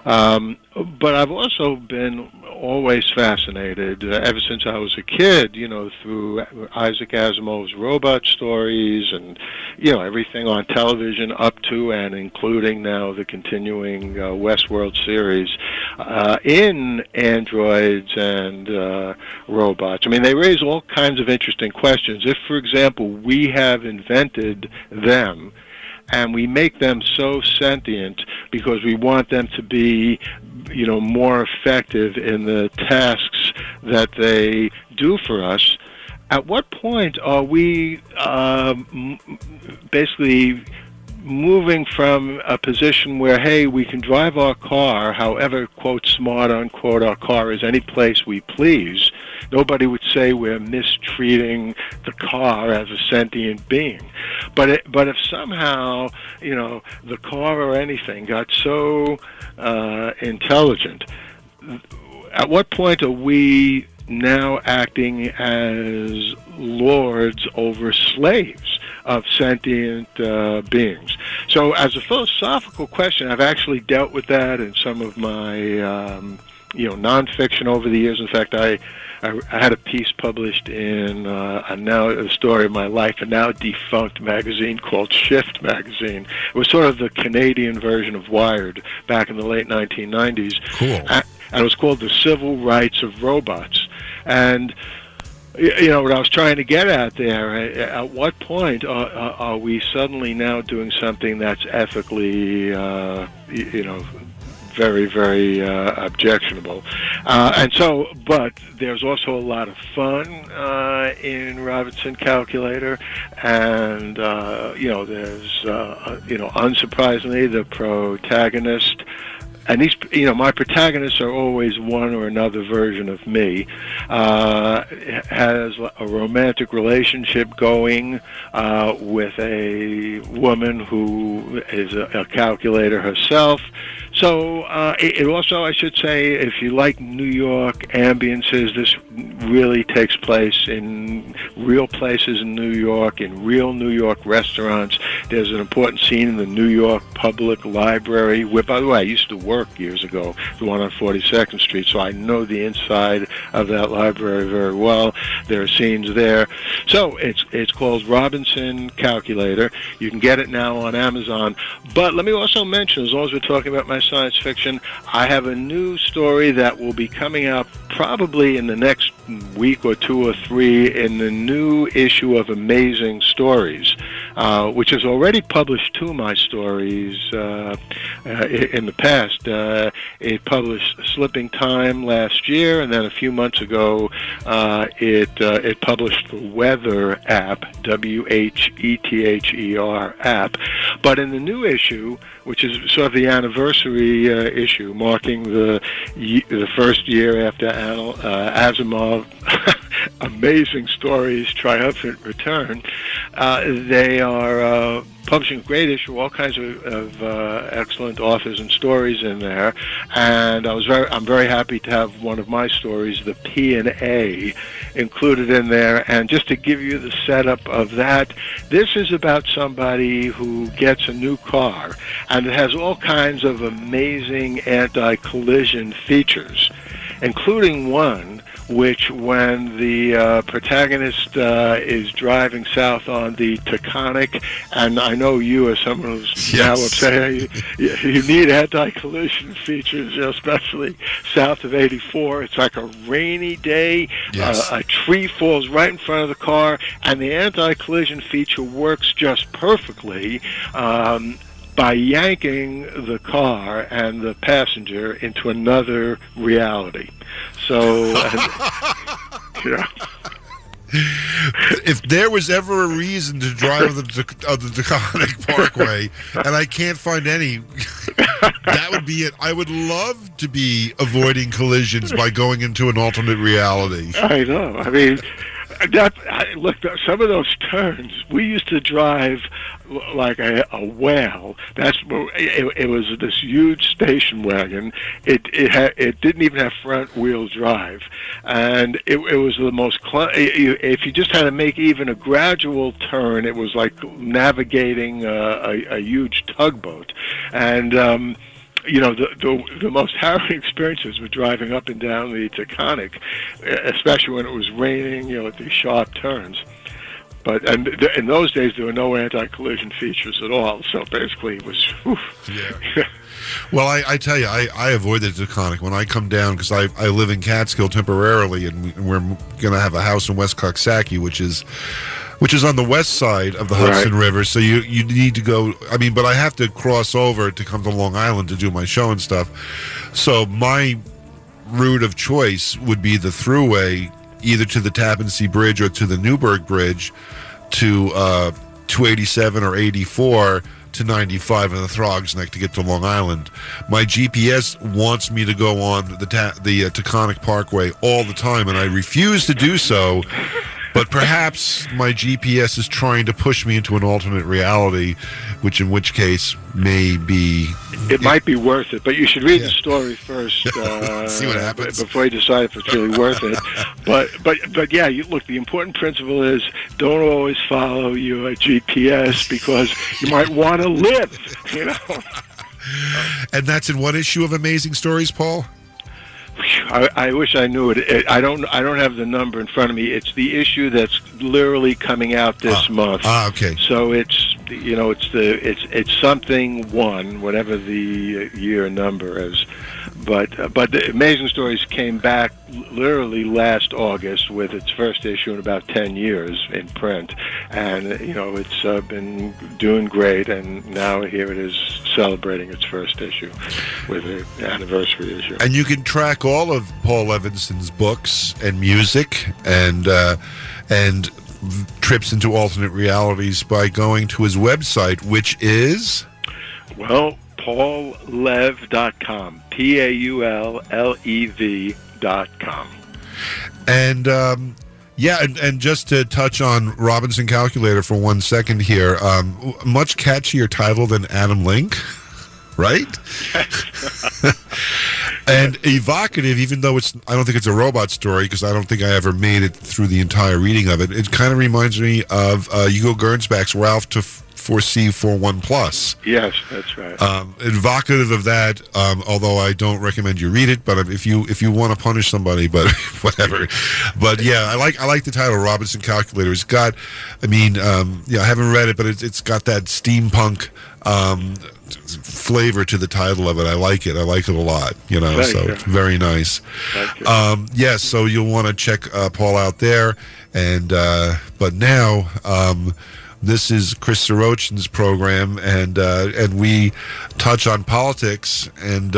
but I've also been always fascinated ever since I was a kid, through Isaac Asimov's robot stories and, everything on television up to and including now the continuing Westworld series in androids and robots. I mean, they raise all kinds of interesting questions. If, for example, we have invented them, and we make them so sentient because we want them to be, more effective in the tasks that they do for us, at what point are we basically moving from a position where, hey, we can drive our car, however, quote, smart, unquote, our car is, any place we please. Nobody would say we're mistreating the car as a sentient being. But if somehow, the car or anything got so intelligent, at what point are we now acting as lords over slaves of sentient beings? So as a philosophical question, I've actually dealt with that in some of my nonfiction over the years. In fact, I had a piece published in a story of my life, a now defunct magazine called Shift magazine. It was sort of the Canadian version of Wired back in the late 1990s. Cool. And it was called The Civil Rights of Robots. And what I was trying to get at there, at what point are we suddenly now doing something that's ethically, very, very objectionable? But there's also a lot of fun in Robinson Calculator, and, there's, unsurprisingly, the protagonist. And these, my protagonists are always one or another version of me. Has a romantic relationship going with a woman who is a calculator herself. So it also, I should say, if you like New York ambiences, this really takes place in real places in New York, in real New York restaurants. There's an important scene in the New York Public Library, where, by the way, I used to work years ago, the one on 42nd Street, so I know the inside of that library very well. There are scenes there. So it's called Robinson Calculator. You can get it now on Amazon. But let me also mention, as long as we're talking about my science fiction, I have a new story that will be coming out probably in the next week or two or three in the new issue of Amazing Stories, which has already published two of my stories in the past. It published Slipping Time last year, and then a few months ago it published the Weather app, WHETHER app. But in the new issue, which is sort of the anniversary issue, marking the first year after Asimov Amazing Stories, Triumphant Return. They are publishing a great issue, all kinds of excellent authors and stories in there. And I'm very happy to have one of my stories, the P&A, included in there. And just to give you the setup of that, this is about somebody who gets a new car, and it has all kinds of amazing anti-collision features, including one which, when the protagonist is driving south on the Taconic, and I know you as someone who's now upset, you need anti-collision features, especially south of 84. It's like a rainy day, a tree falls right in front of the car, and the anti-collision feature works just perfectly by yanking the car and the passenger into another reality. So, if there was ever a reason to drive the Taconic Parkway, and I can't find any, that would be it. I would love to be avoiding collisions by going into an alternate reality. I know. I mean, look, some of those turns, we used to drive like a whale. It was this huge station wagon. It didn't even have front wheel drive, and it was the most. If you just had to make even a gradual turn, it was like navigating a huge tugboat, and. The most harrowing experiences were driving up and down the Taconic, especially when it was raining, at these sharp turns. But in those days, there were no anti-collision features at all. So basically, it was. Yeah. Well, I tell you, I avoid the Taconic when I come down, because I live in Catskill temporarily, and we're going to have a house in West Coxsackie, which is on the west side of the Hudson River. So you need to go. I mean, but I have to cross over to come to Long Island to do my show and stuff. So my route of choice would be the thruway, either to the Tappan Zee Bridge or to the Newburgh Bridge, to 287 or 84 to 95 in the Throgs Neck to get to Long Island. My GPS wants me to go on the Taconic Parkway all the time, and I refuse to do so. But perhaps my GPS is trying to push me into an alternate reality, in which case maybe it might be worth it. But you should read the story first, see what happens before you decide if it's really worth it. But yeah, look. The important principle is don't always follow your GPS, because you might want to live. And that's in what issue of Amazing Stories, Paul? I wish I knew it. I don't have the number in front of me. It's the issue that's literally coming out this month. Okay. So it's something one, whatever the year number is. But the Amazing Stories came back literally last August with its first issue in about 10 years in print, and it's been doing great. And now here it is celebrating its first issue with an anniversary issue. And you can track all of Paul Levinson's books and music and trips into alternate realities by going to his website, which is PaulLev.com. PaulLev.com. And and just to touch on Robinson Calculator for 1 second here, much catchier title than Adam Link, right? And evocative, even though I don't think it's a robot story, because I don't think I ever made it through the entire reading of it. It kind of reminds me of Hugo Gernsback's Ralph to 4C41 Plus. Yes, that's right. Evocative of that, although I don't recommend you read it, but if you want to punish somebody, but whatever. But yeah, I like the title Robinson Calculator. It's got, I haven't read it, but it's got that steampunk flavor to the title of it. I like it a lot, it's very nice. Yes, so you'll want to check Paul out there. And but now this is Chris Sirochin's program, and we touch on politics. And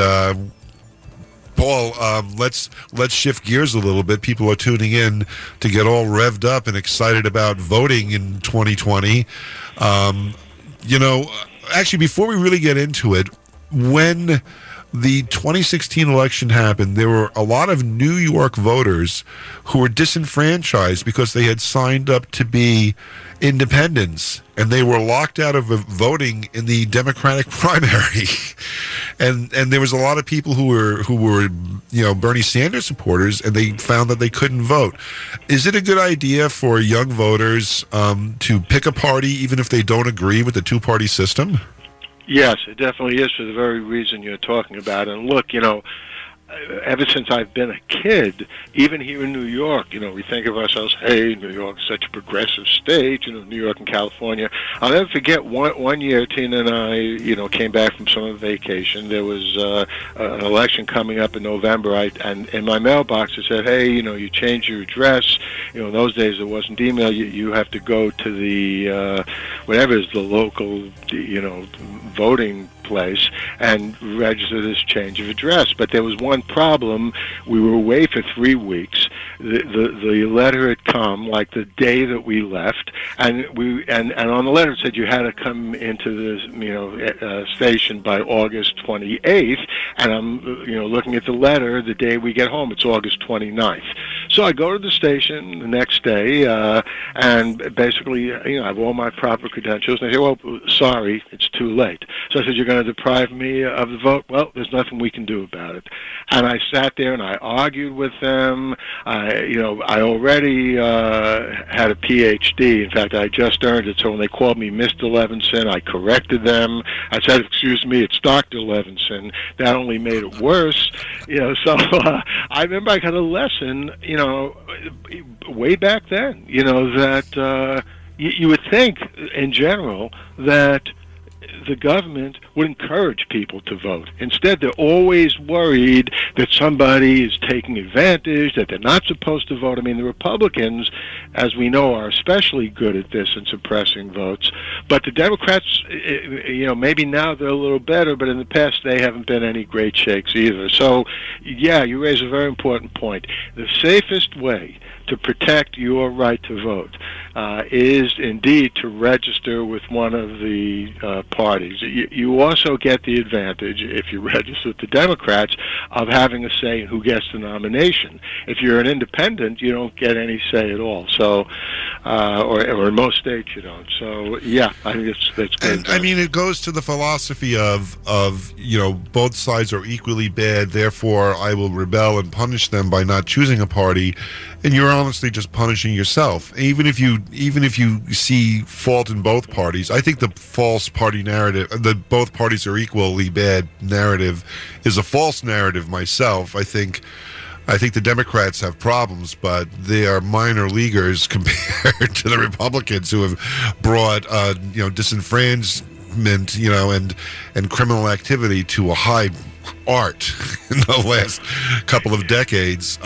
Paul, let's shift gears a little bit. People are tuning in to get all revved up and excited about voting in 2020. Actually, before we really get into it, when the 2016 election happened, there were a lot of New York voters who were disenfranchised because they had signed up to be independents, and they were locked out of voting in the Democratic primary. and there was a lot of people who were Bernie Sanders supporters, and they found that they couldn't vote. Is it a good idea for young voters to pick a party even if they don't agree with the two-party system? Yes, it definitely is, for the very reason you're talking about. And look, ever since I've been a kid, even here in New York, we think of ourselves, hey, New York's such a progressive state, New York and California. I'll never forget one year, Tina and I, came back from summer vacation. There was an election coming up in November, and in my mailbox it said, hey, you change your address. In those days there wasn't email. You have to go to the, whatever is the local, voting place and register this change of address. But there was one problem. We were away for 3 weeks. The letter had come like the day that we left, and on the letter it said you had to come into the station by August 28th. And I'm looking at the letter the day we get home. It's August 29th. So I go to the station the next day, and basically I have all my proper credentials. And they say, well, sorry, it's too late. So I said, you're going to deprive me of the vote? Well, there's nothing we can do about it. And I sat there and I argued with them. I already had a PhD. In fact, I just earned it. So when they called me Mr. Levinson, I corrected them. I said, excuse me, it's Dr. Levinson. That only made it worse. So I remember I got a lesson, way back then, that you would think in general that the government would encourage people to vote. Instead, they're always worried that somebody is taking advantage, that they're not supposed to vote. I mean, the Republicans, as we know, are especially good at this in suppressing votes. But the Democrats, maybe now they're a little better, but in the past they haven't been any great shakes either. So, yeah, you raise a very important point. The safest way to protect your right to vote is indeed to register with one of the parties. You also get the advantage, if you register with the Democrats, of having a say in who gets the nomination. If you're an independent, you don't get any say at all. So, or in most states you don't. So, yeah, I think that's good. And I mean, it goes to the philosophy of both sides are equally bad. Therefore, I will rebel and punish them by not choosing a party. And you're honestly just punishing yourself. Even if you see fault in both parties, I think the false party narrative, that both parties are equally bad narrative, is a false narrative myself. I think the Democrats have problems, but they are minor leaguers compared to the Republicans who have brought disenfranchisement, and criminal activity to a high art in the last couple of decades.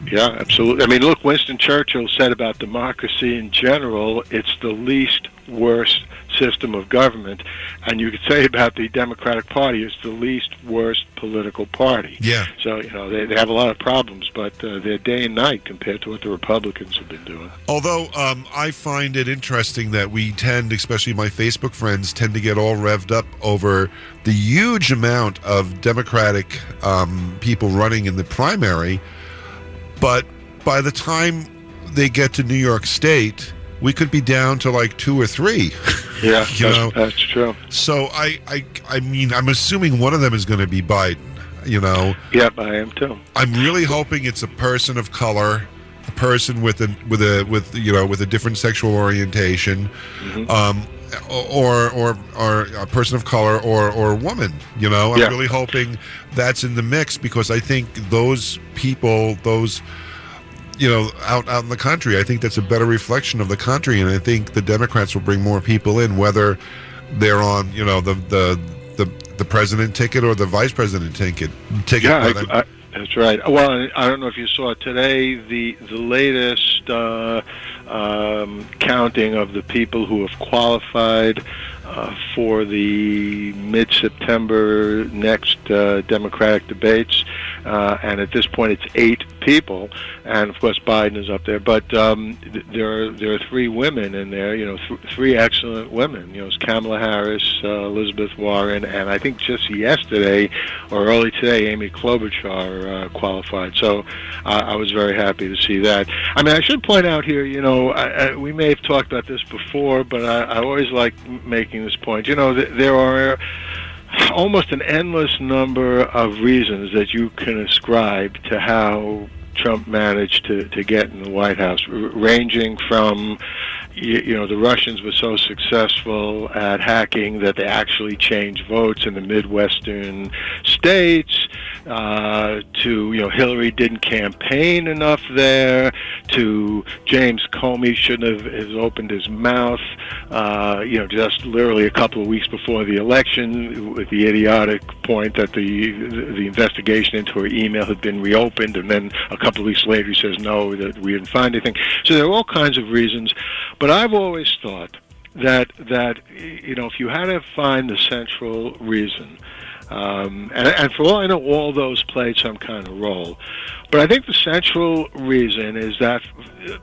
Yeah, absolutely. I mean, look, Winston Churchill said about democracy in general, it's the least worst system of government. And you could say about the Democratic Party, it's the least worst political party. Yeah. So, they have a lot of problems, but they're day and night compared to what the Republicans have been doing. Although I find it interesting that we tend, especially my Facebook friends, tend to get all revved up over the huge amount of Democratic people running in the primary. But by the time they get to New York State, we could be down to like 2 or 3. Yeah, that's true. So I mean, I'm assuming one of them is going to be Biden. Yep, I am too. I'm really hoping it's a person of color, a person with a different sexual orientation, or a person of color or a woman. I'm really hoping that's in the mix, because I think those people, out in the country, I think that's a better reflection of the country, and I think the Democrats will bring more people in, whether they're on the president ticket or the vice president ticket. Yeah, that's right. Well, I don't know if you saw today the latest counting of the people who have qualified for the mid-September next Democratic debates, and at this point it's 8 people, and of course Biden is up there. But there are three women in there. Three excellent women. It's Kamala Harris, Elizabeth Warren, and I think just yesterday or early today, Amy Klobuchar qualified. So I was very happy to see that. I mean, I should point out here, we may have talked about this before, but I always like making this point. There are almost an endless number of reasons that you can ascribe to how Trump managed to get in the White House, ranging from, the Russians were so successful at hacking that they actually changed votes in the Midwestern states, to, Hillary didn't campaign enough there, to James Comey shouldn't have opened his mouth, just literally a couple of weeks before the election with the idiotic point that the investigation into her email had been reopened, and then a couple of weeks later he says no, that we didn't find anything. So there are all kinds of reasons, but I've always thought that if you had to find the central reason, and for all I know, all those played some kind of role, but I think the central reason is that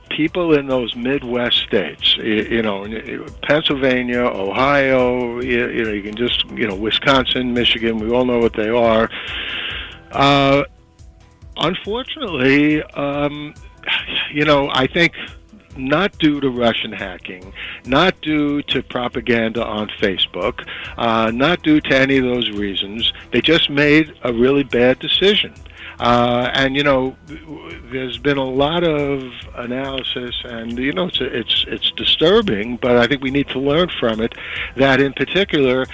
people in those Midwest states, Pennsylvania, Ohio, you can just, Wisconsin, Michigan, we all know what they are. Unfortunately, I think not due to Russian hacking, not due to propaganda on Facebook, not due to any of those reasons, they just made a really bad decision. And there's been a lot of analysis, and it's disturbing, but I think we need to learn from it. That in particular,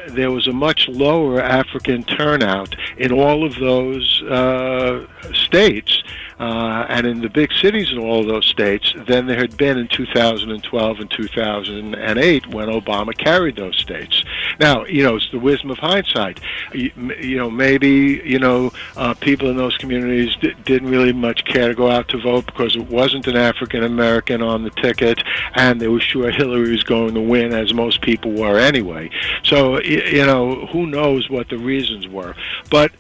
there was a much lower African turnout in all of those states, and in the big cities in all of those states than there had been in 2012 and 2008 when Obama carried those states. Now, it's the wisdom of hindsight. Maybe people in those communities didn't really much care to go out to vote because it wasn't an African American on the ticket, and they were sure Hillary was going to win, as most people were anyway. So, who knows what the reasons were. But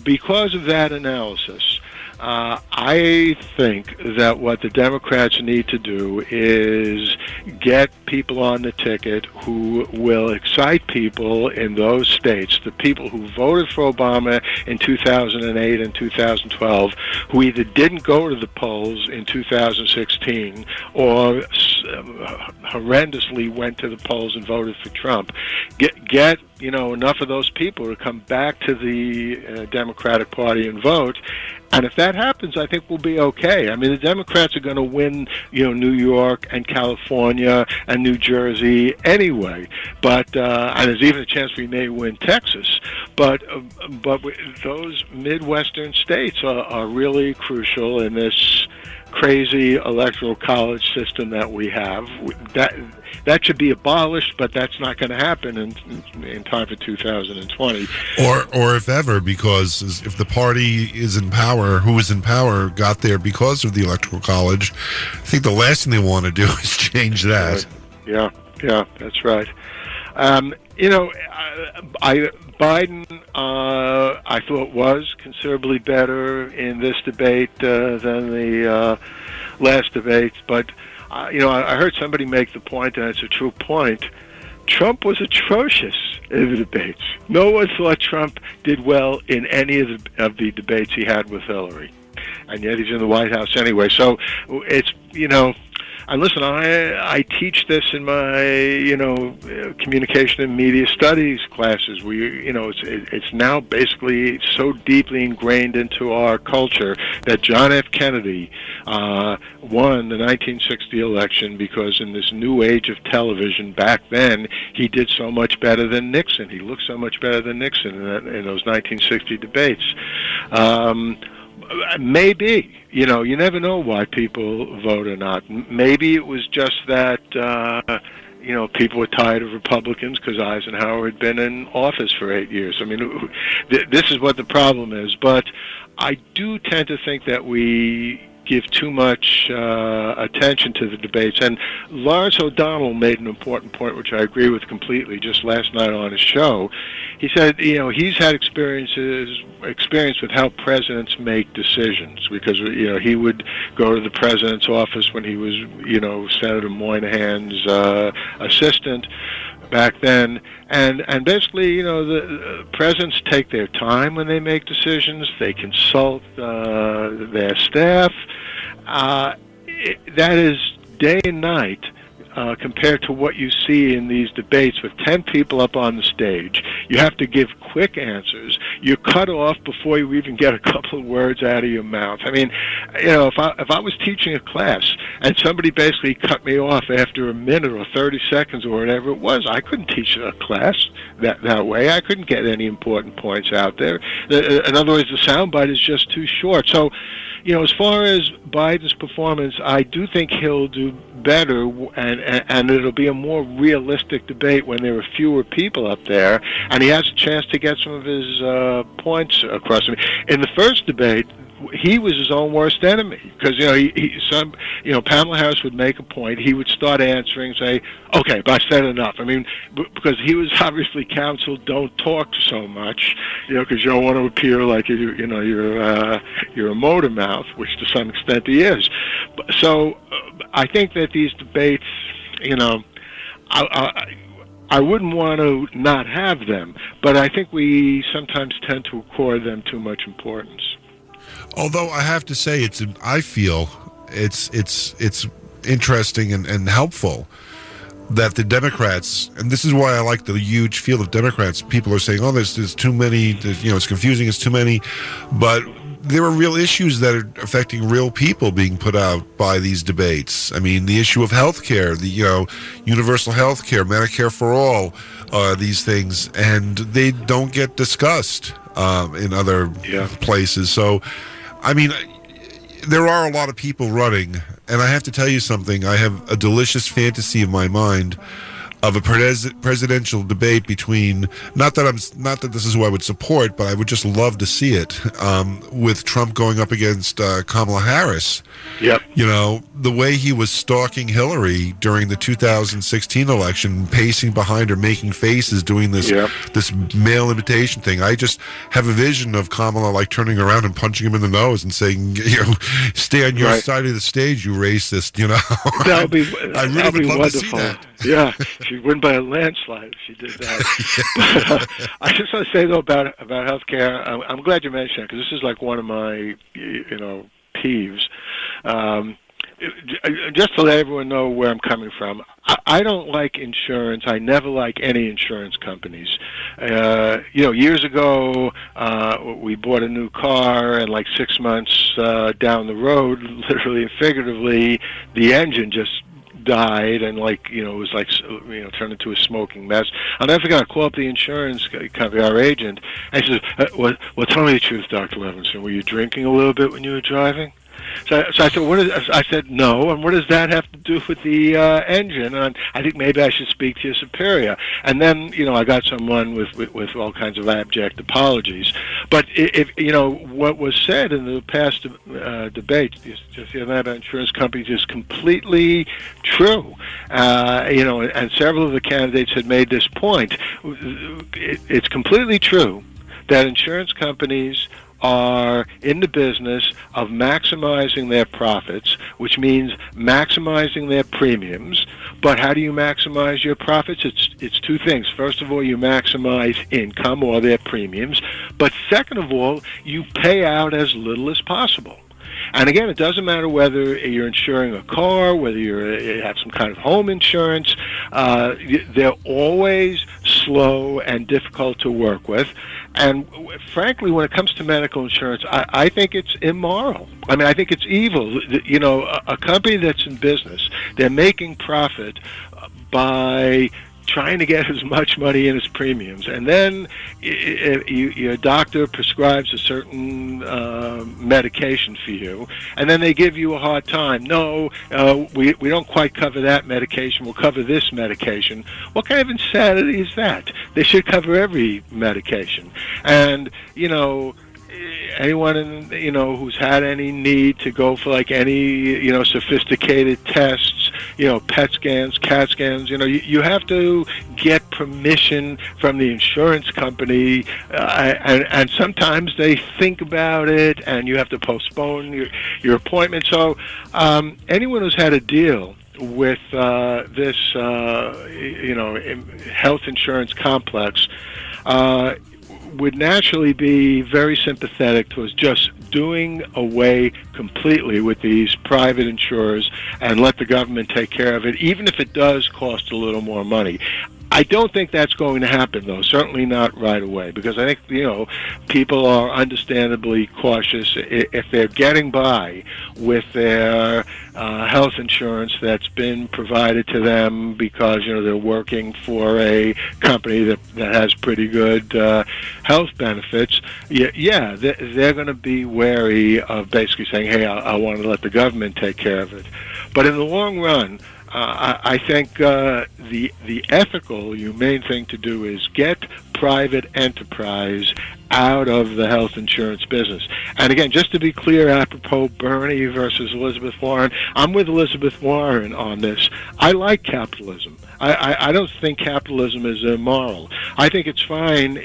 because of that analysis, I think that what the Democrats need to do is get people on the ticket who will excite people in those states, the people who voted for Obama in 2008 and 2012, who either didn't go to the polls in 2016 or horrendously went to the polls and voted for Trump. Get enough of those people to come back to the Democratic Party and vote. And if that happens, I think we'll be okay. I mean, the Democrats are going to win, New York and California and New Jersey anyway. But and there's even a chance we may win Texas. But those Midwestern states are really crucial in this crazy electoral college system that we have. That should be abolished, but that's not going to happen in time for 2020. Or if ever, because if the party is in power, who is in power, got there because of the electoral college, I think the last thing they want to do is change that. Right. Yeah, that's right. Biden, I thought was considerably better in this debate than the last debate, but I heard somebody make the point, and it's a true point. Trump was atrocious in the debates. No one thought Trump did well in any of the debates he had with Hillary, and yet he's in the White House anyway. So it's and listen, I teach this in my communication and media studies classes. It's now basically so deeply ingrained into our culture that John F. Kennedy won the 1960 election because in this new age of television back then, he did so much better than Nixon. He looked so much better than Nixon in those 1960 debates. Maybe, you never know why people vote or not. Maybe it was just that, people were tired of Republicans because Eisenhower had been in office for 8 years. I mean, this is what the problem is. But I do tend to think that we give too much attention to the debates. And Lawrence O'Donnell made an important point, which I agree with completely, just last night on his show. He said, he's had experience with how presidents make decisions, because, he would go to the president's office when he was, Senator Moynihan's assistant back then, and basically, the presidents take their time when they make decisions. They consult their staff. That is day and night compared to what you see in these debates with 10 people up on the stage. You have to give quick answers. You're cut off before you even get a couple of words out of your mouth. I mean, if I was teaching a class and somebody basically cut me off after a minute or 30 seconds or whatever it was, I couldn't teach a class that way. I couldn't get any important points out there. In other words, the soundbite is just too short. So, as far as Biden's performance, I do think he'll do better, and it'll be a more realistic debate when there are fewer people up there, and he has a chance to get some of his points across. In the first debate, he was his own worst enemy, because Pamela Harris would make a point, he would start answering, say, "Okay, but I said enough." I mean, because he was obviously counseled, don't talk so much, because you don't want to appear like you're a motor mouth, which to some extent he is. So I think that these debates, I wouldn't want to not have them, but I think we sometimes tend to accord them too much importance. Although I have to say, I feel it's interesting and helpful that the Democrats, and this is why I like the huge field of Democrats. People are saying, "Oh, there's too many. It's confusing. It's too many," but there are real issues that are affecting real people being put out by these debates. I mean, the issue of health care, universal health care, Medicare for all, these things, and they don't get discussed in other places. So, I mean, there are a lot of people running, and I have to tell you something. I have a delicious fantasy in my mind of a presidential debate between, not that this is who I would support, but I would just love to see it, with Trump going up against Kamala Harris. Yep. The way he was stalking Hillary during the 2016 election, pacing behind her, making faces, doing this mail invitation thing. I just have a vision of Kamala like turning around and punching him in the nose and saying, "Stay on your side of the stage, you racist." That would be. I really would love wonderful. to see that. Yeah, she'd win by a landslide if she did that. But, I just want to say, though, about healthcare, I'm glad you mentioned it, because this is like one of my, peeves. Just to let everyone know where I'm coming from, I don't like insurance. I never like any insurance companies. Years ago, we bought a new car, and like 6 months down the road, literally and figuratively, the engine just died, and it was turned into a smoking mess. I'll never forget, I called up the insurance company, our agent, and he says, well, tell me the truth, Dr. Levinson, were you drinking a little bit when you were driving? So I said, I said, no, and what does that have to do with the engine? And I think maybe I should speak to your superior. And then, I got someone with all kinds of abject apologies. But if what was said in the past debate, just the other night about insurance companies, is completely true. And several of the candidates had made this point. It's completely true that insurance companies are in the business of maximizing their profits, which means maximizing their premiums. But how do you maximize your profits? It's two things. First of all, you maximize income or their premiums. But second of all, you pay out as little as possible. And again, it doesn't matter whether you're insuring a car, whether you have some kind of home insurance. They're always slow and difficult to work with. And frankly, when it comes to medical insurance, I think it's immoral. I mean, I think it's evil. A company that's in business, they're making profit by trying to get as much money in as premiums, and then your doctor prescribes a certain medication for you, and then they give you a hard time. No, we don't quite cover that medication. We'll cover this medication. What kind of insanity is that? They should cover every medication. And anyone who's had any need to go for like any sophisticated tests, PET scans, CAT scans, you have to get permission from the insurance company, and sometimes they think about it, and you have to postpone your appointment. So anyone who's had a deal with this health insurance complex would naturally be very sympathetic towards just doing away completely with these private insurers and let the government take care of it, even if it does cost a little more money. I don't think that's going to happen, though. Certainly not right away, because I think people are understandably cautious. If they're getting by with their health insurance that's been provided to them because they're working for a company that has pretty good health benefits, they're going to be wary of basically saying, "Hey, I want to let the government take care of it." But in the long run, I think the ethical, humane thing to do is get private enterprise out of the health insurance business. And again, just to be clear, apropos Bernie versus Elizabeth Warren, I'm with Elizabeth Warren on this. I like capitalism. I don't think capitalism is immoral. I think it's fine.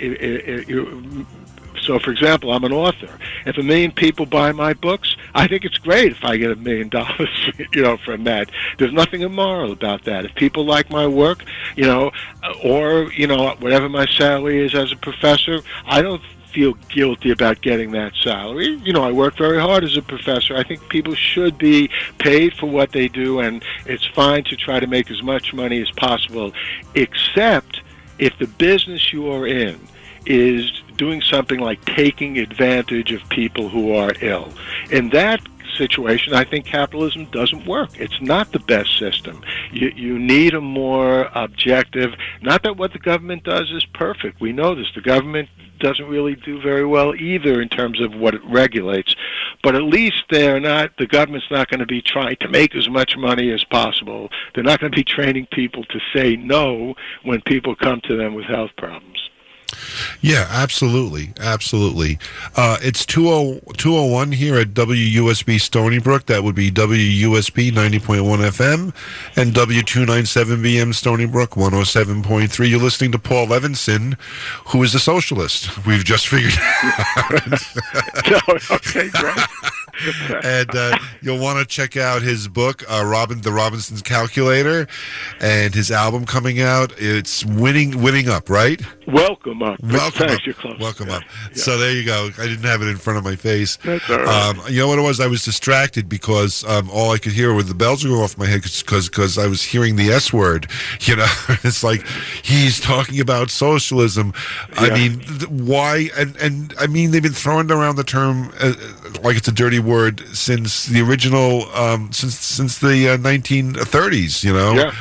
So, for example, I'm an author. If 1 million people buy my books, I think it's great if I get $1 million, from that. There's nothing immoral about that. If people like my work, or whatever my salary is as a professor, I don't feel guilty about getting that salary. I work very hard as a professor. I think people should be paid for what they do, and it's fine to try to make as much money as possible, except if the business you are in is doing something like taking advantage of people who are ill. In that situation, I think capitalism doesn't work. It's not the best system. You need a more objective, not that what the government does is perfect. We know this. The government doesn't really do very well either in terms of what it regulates, but at least the government's not going to be trying to make as much money as possible. They're not going to be training people to say no when people come to them with health problems. Yeah, absolutely. It's 201 here at WUSB Stony Brook. That would be WUSB 90.1 FM and W297BM Stony Brook 107.3. You're listening to Paul Levinson, who is a socialist. We've just figured out. Okay, great. And you'll want to check out his book, The Robinson's Calculator, and his album coming out. It's Winning Up, right? Welcome Up. Welcome Thanks, Up. you're close. Welcome Up. Yeah. So there you go. I didn't have it in front of my face. That's all right. You know what it was? I was distracted because all I could hear were the bells going off my head because I was hearing the S word. It's like he's talking about socialism. Yeah. I mean, why? And I mean, they've been throwing around the term like it's a dirty word since the original, since the 1930s. Yeah.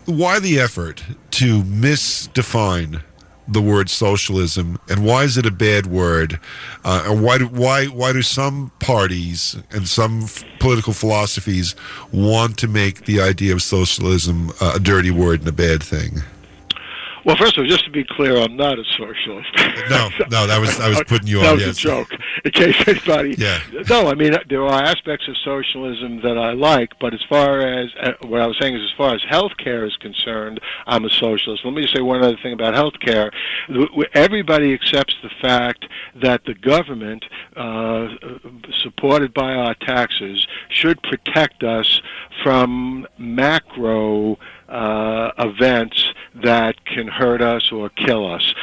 Why the effort to misdefine the word socialism, and why is it a bad word? And why do some parties and some political philosophies want to make the idea of socialism a dirty word and a bad thing? Well, first of all, just to be clear, I'm not a socialist. No, I was putting you that on. was Yes. a joke, in case anybody. Yeah. No, I mean there are aspects of socialism that I like, but as far as what I was saying is, as far as healthcare is concerned, I'm a socialist. Let me just say one other thing about healthcare. Everybody accepts the fact that the government, supported by our taxes, should protect us from macro events that can hurt us or kill us,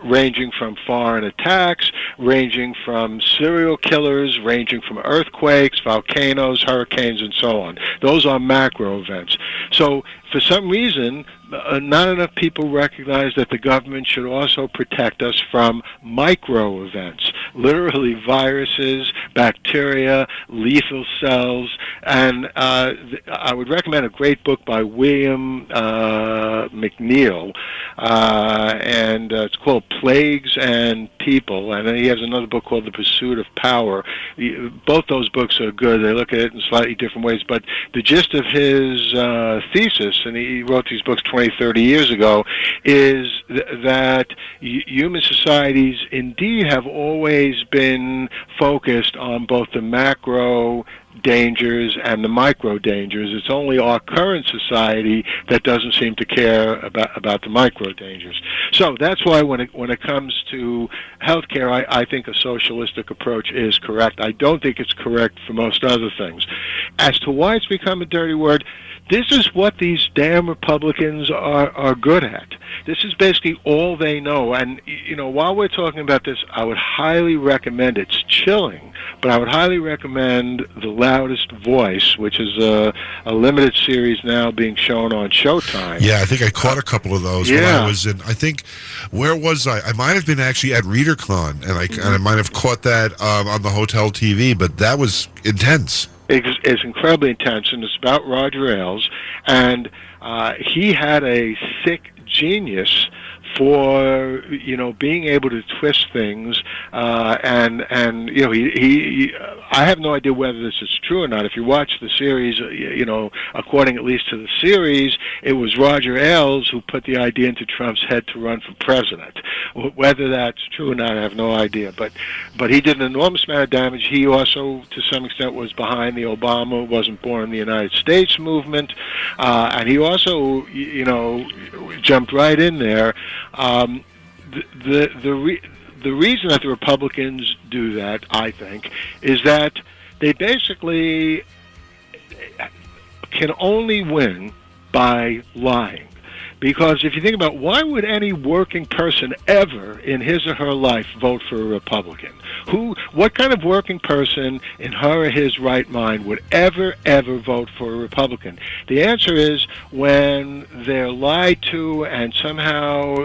ranging from foreign attacks, ranging from serial killers, ranging from earthquakes, volcanoes, hurricanes, and so on. Those are macro events. So for some reason, not enough people recognize that the government should also protect us from micro events, literally viruses, bacteria, lethal cells. And I would recommend a great book by William McNeill and it's called Plagues and People, and then he has another book called The Pursuit of Power. Both those books are good. They look at it in slightly different ways, but the gist of his thesis, and he wrote these books 20, 30 years ago, is that human societies indeed have always been focused on both the macro dangers and the micro dangers. It's only our current society that doesn't seem to care about the micro dangers. So that's why when it comes to healthcare, I think a socialistic approach is correct. I don't think it's correct for most other things. As to why it's become a dirty word, this is what these damn Republicans are good at. This is basically all they know. And, while we're talking about this, I would highly recommend, it's chilling, but I would highly recommend The Loudest Voice, which is a limited series now being shown on Showtime. Yeah, I think I caught a couple of those when I was in, where was I? I might have been actually at ReaderCon, and I might have caught that on the hotel TV, but that was intense. It's incredibly intense, and it's about Roger Ailes, and he had a sick genius for being able to twist things, and he I have no idea whether this is true or not. If you watch the series, according at least to the series, it was Roger Ailes who put the idea into Trump's head to run for president. Whether that's true or not, I have no idea. But he did an enormous amount of damage. He also, to some extent, was behind the Obama wasn't born in the United States movement, and he also, jumped right in there. The reason that the Republicans do that, I think, is that they basically can only win by lying. Because if you think about why would any working person ever in his or her life vote for a Republican? What kind of working person in her or his right mind would ever vote for a Republican? The answer is when they're lied to and somehow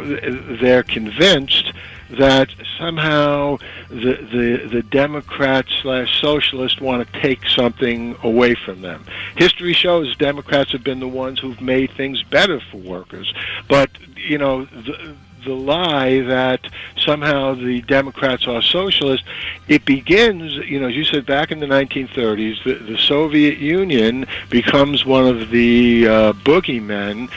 they're convinced that somehow the Democrats/socialists want to take something away from them. History shows Democrats have been the ones who've made things better for workers. But, the lie that somehow the Democrats are socialist, it begins, as you said, back in the 1930s, the Soviet Union becomes one of the boogeymen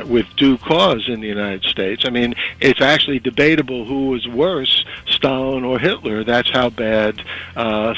with due cause in the United States. I mean, it's actually debatable who was worse, Stalin or Hitler. That's how bad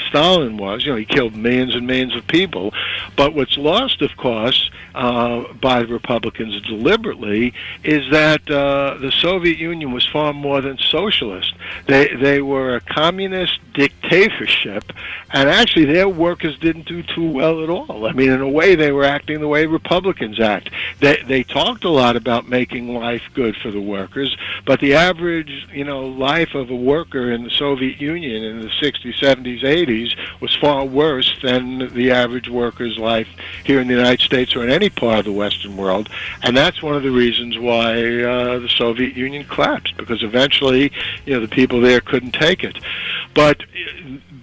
Stalin was. He killed millions and millions of people. But what's lost, of course, by the Republicans deliberately, is that the Soviet Union was far more than socialist. They were a communist dictatorship, and actually their workers didn't do too well at all. I mean, in a way, they were acting the way Republicans act. They talked a lot about making life good for the workers, but the average, life of a worker in the Soviet Union in the 60s, 70s, 80s was far worse than the average worker's life here in the United States or in any part of the Western world, and that's one of the reasons why the Soviet Union collapsed, because eventually, the people there couldn't take it. But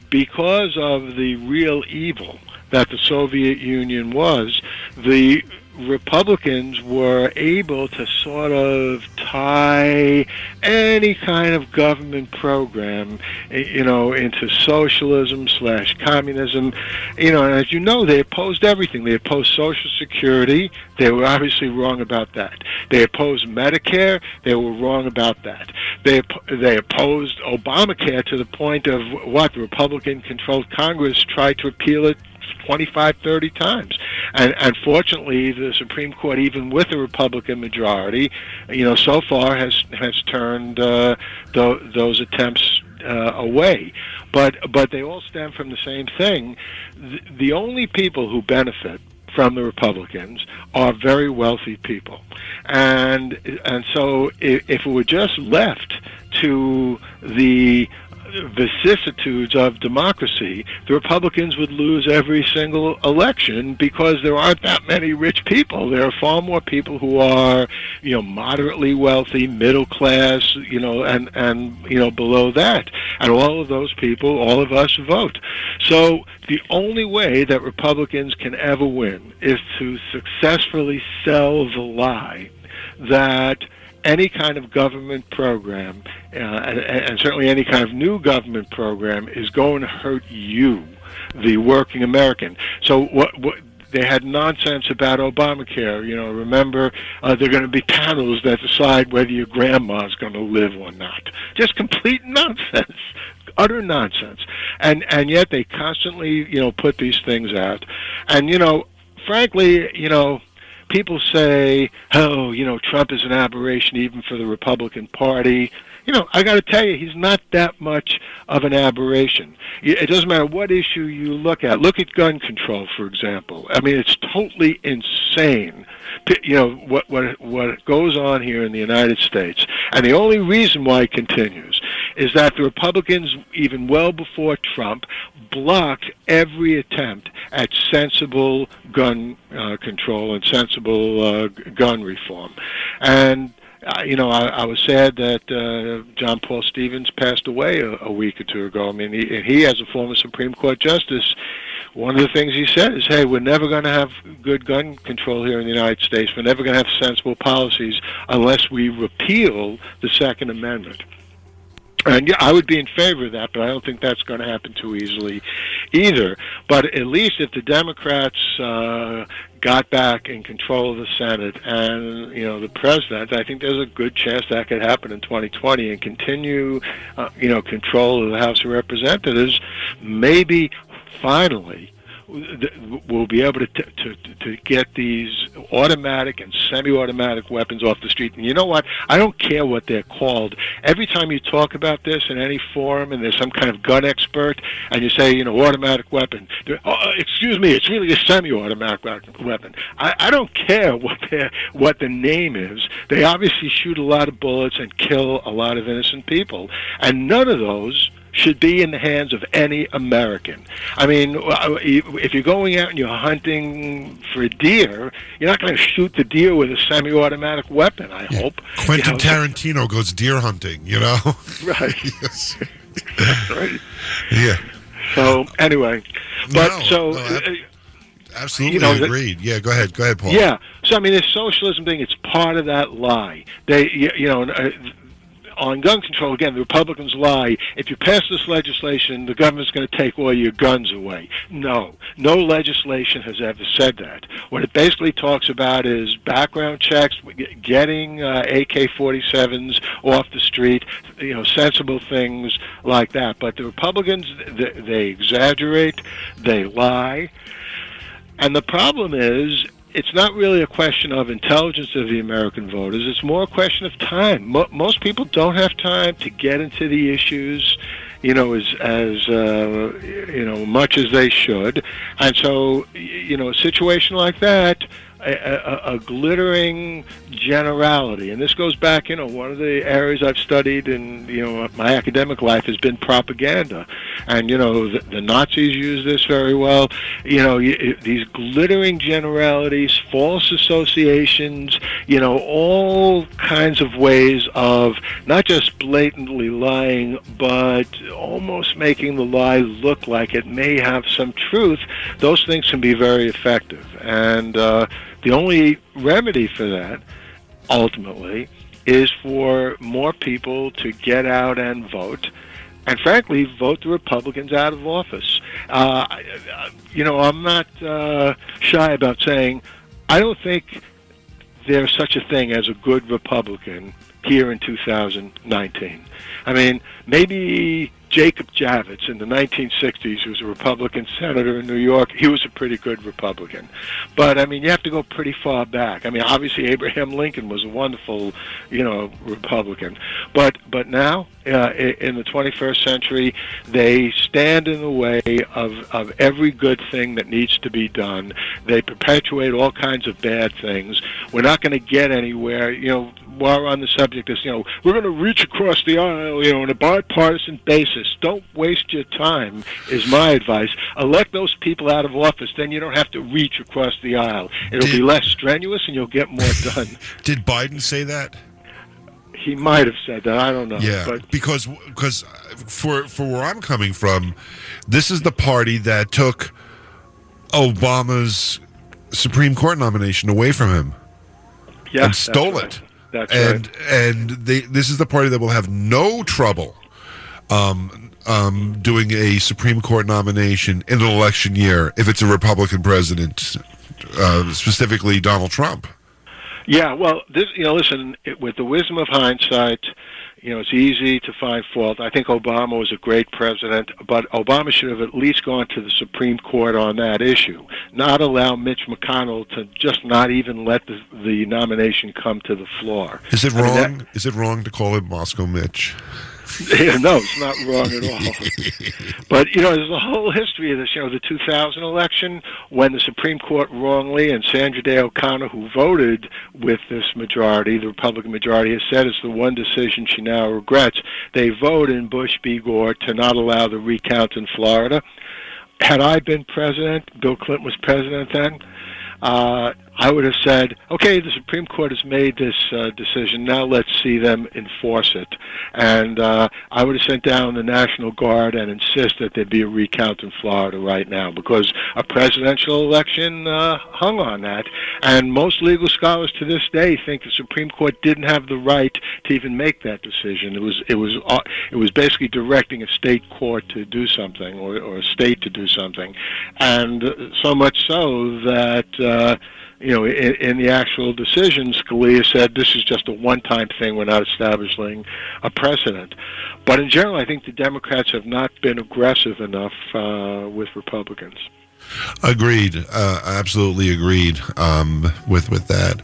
because of the real evil that the Soviet Union was, the Republicans were able to sort of tie any kind of government program, into socialism/communism. And as you know, they opposed everything. They opposed Social Security. They were obviously wrong about that. They opposed Medicare. They were wrong about that. They opposed Obamacare to the point of what? The Republican-controlled Congress tried to repeal it 25, 30 times. And fortunately, the Supreme Court, even with a Republican majority, so far has turned those attempts away. But they all stem from the same thing. The only people who benefit from the Republicans are very wealthy people. And so if it were just left to the vicissitudes of democracy, the Republicans would lose every single election because there aren't that many rich people. There are far more people who are, moderately wealthy, middle class, and below that. And all of those people, all of us vote. So the only way that Republicans can ever win is to successfully sell the lie that any kind of government program, and certainly any kind of new government program, is going to hurt you, the working American. So what they had nonsense about Obamacare. Remember, there are going to be panels that decide whether your grandma's going to live or not. Just complete nonsense. Utter nonsense. And yet they constantly, put these things out. And, frankly, people say, Trump is an aberration even for the Republican Party. I got to tell you, he's not that much of an aberration. It doesn't matter what issue you look at. Look at gun control, for example. I mean, it's totally insane, what goes on here in the United States. And the only reason why it continues is that the Republicans, even well before Trump, blocked every attempt at sensible gun control and sensible gun reform. And I was sad that John Paul Stevens passed away a week or two ago. I mean, he as a former Supreme Court justice, one of the things he said is, hey, we're never going to have good gun control here in the United States. We're never going to have sensible policies unless we repeal the Second Amendment. And yeah, I would be in favor of that, but I don't think that's going to happen too easily either. But at least if the Democrats got back in control of the Senate and, the president, I think there's a good chance that could happen in 2020 and continue, control of the House of Representatives. Maybe finally we'll be able to get these automatic and semi-automatic weapons off the street. And you know what? I don't care what they're called. Every time you talk about this in any forum and there's some kind of gun expert and you say, automatic weapon, excuse me, it's really a semi-automatic weapon. I don't care what the name is. They obviously shoot a lot of bullets and kill a lot of innocent people. And none of those should be in the hands of any American. I mean, if you're going out and you're hunting for deer, you're not going to shoot the deer with a semi-automatic weapon, I hope. Quentin Tarantino goes deer hunting, Right. Yes. That's right. Yeah. So, anyway. Absolutely agreed. Yeah, go ahead, Paul. Yeah. So, I mean, this socialism thing, it's part of that lie. On gun control, again, the Republicans lie. If you pass this legislation, the government's going to take all your guns away. No legislation has ever said that. What it basically talks about is background checks, getting AK-47s off the street, sensible things like that. But the Republicans, they exaggerate, they lie. And the problem is, it's not really a question of intelligence of the American voters. It's more a question of time. Most people don't have time to get into the issues, as much as they should. And so, a situation like that, a glittering generality, and this goes back, one of the areas I've studied in, my academic life has been propaganda, and the Nazis use this very well. These glittering generalities, false associations, all kinds of ways of not just blatantly lying, but almost making the lie look like it may have some truth. Those things can be very effective, and the only remedy for that, ultimately, is for more people to get out and vote, and frankly, vote the Republicans out of office. I'm not shy about saying I don't think there's such a thing as a good Republican here in 2019. I mean, maybe Jacob Javits in the 1960s, who was a Republican senator in New York, he was a pretty good Republican. But, I mean, you have to go pretty far back. I mean, obviously Abraham Lincoln was a wonderful, Republican. But now, in the 21st century, they stand in the way of every good thing that needs to be done. They perpetuate all kinds of bad things. We're not going to get anywhere, while we're on the subject is, we're going to reach across the aisle, on a bipartisan basis. Don't waste your time, is my advice. Elect those people out of office, then you don't have to reach across the aisle. It'll be less strenuous and you'll get more done. Did Biden say that? He might have said that. I don't know. Yeah, but because for where I'm coming from, this is the party that took Obama's Supreme Court nomination away from him. Yeah, and stole that's it. right. That's and right. and this is the party that will have no trouble doing a Supreme Court nomination in an election year if it's a Republican president, specifically Donald Trump. Yeah, well, listen, with the wisdom of hindsight, it's easy to find fault. I think Obama was a great president, but Obama should have at least gone to the Supreme Court on that issue, not allow Mitch McConnell to just not even let the nomination come to the floor. Is it wrong? Is it wrong to call him Moscow Mitch? No, it's not wrong at all. But, there's a whole history of this. The 2000 election, when the Supreme Court wrongly, and Sandra Day O'Connor, who voted with this majority, the Republican majority, has said it's the one decision she now regrets. They voted in Bush v. Gore to not allow the recount in Florida. Had I been president, Bill Clinton was president then, I would have said, okay, the Supreme Court has made this decision, now let's see them enforce it. And I would have sent down the National Guard and insist that there be a recount in Florida right now, because a presidential election hung on that. And most legal scholars to this day think the Supreme Court didn't have the right to even make that decision. It was basically directing a state court to do something, or a state to do something. And so much so that in the actual decision, Scalia said this is just a one-time thing. We're not establishing a precedent. But in general, I think the Democrats have not been aggressive enough with Republicans. Agreed. Absolutely agreed with that.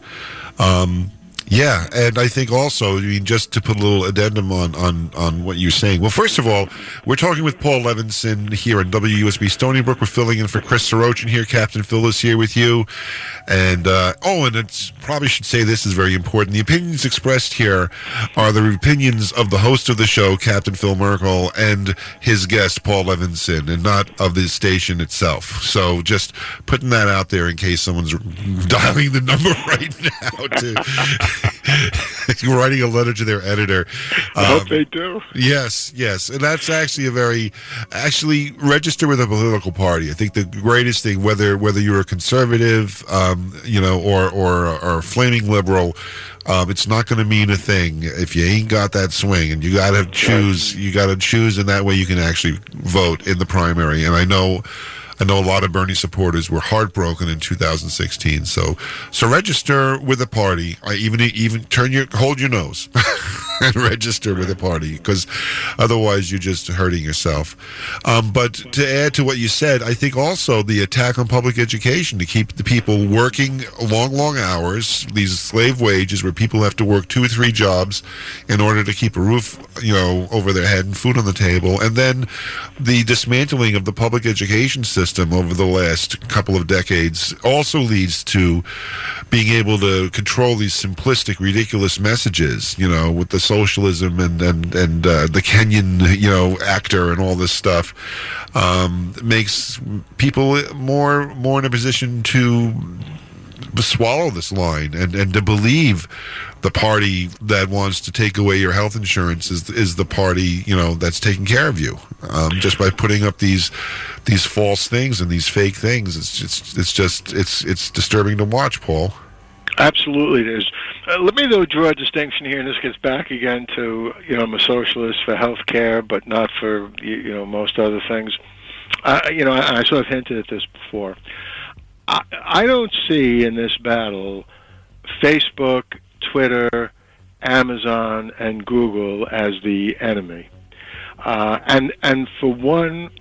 Yeah, and I think also, just to put a little addendum on what you're saying. Well, first of all, we're talking with Paul Levinson here on WUSB Stony Brook. We're filling in for Chris Sorochin here. Captain Phil is here with you. And, and it's probably should say this is very important. The opinions expressed here are the opinions of the host of the show, Captain Phil Merkel, and his guest, Paul Levinson, and not of the station itself. So just putting that out there in case someone's dialing the number right now to... writing a letter to their editor. I hope they do. Yes, and that's actually register with a political party. I think the greatest thing, whether you're a conservative, or a flaming liberal, it's not going to mean a thing if you ain't got that swing, and you got to choose. You got to choose, and that way you can actually vote in the primary. And I know a lot of Bernie supporters were heartbroken in 2016. So register with a party. Even hold your nose and register with a party, because otherwise you're just hurting yourself. But to add to what you said, I think also the attack on public education to keep the people working long hours, these slave wages where people have to work 2 or 3 jobs in order to keep a roof, over their head and food on the table, and then the dismantling of the public education system over the last couple of decades also leads to being able to control these simplistic, ridiculous messages, with the socialism and the Kenyan, actor and all this stuff, makes people more in a position to swallow this line and to believe the party that wants to take away your health insurance is the party that's taking care of you, just by putting up these false things and these fake things. It's disturbing to watch, Paul. Absolutely it is. Let me, though, draw a distinction here, and this gets back again to, I'm a socialist for health care, but not for, most other things. I sort of hinted at this before. I don't see in this battle Facebook, Twitter, Amazon, and Google as the enemy. And for one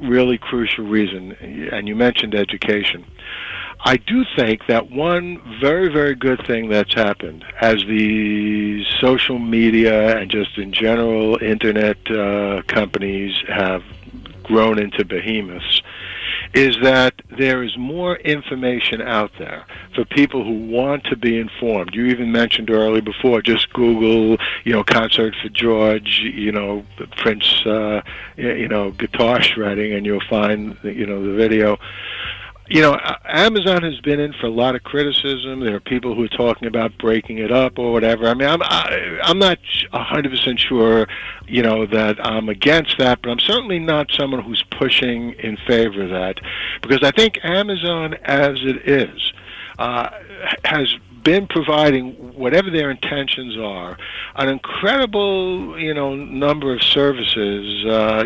really crucial reason, and you mentioned education. I do think that one very, very good thing that's happened as the social media and just in general internet companies have grown into behemoths is that there is more information out there for people who want to be informed. You even mentioned earlier before, just Google, concert for George, Prince, guitar shredding, and you'll find, the video. Amazon has been in for a lot of criticism. There are people who are talking about breaking it up or whatever. I mean, I'm not 100% sure, that I'm against that, but I'm certainly not someone who's pushing in favor of that, because I think Amazon, as it is, has been providing, whatever their intentions are, an incredible, number of services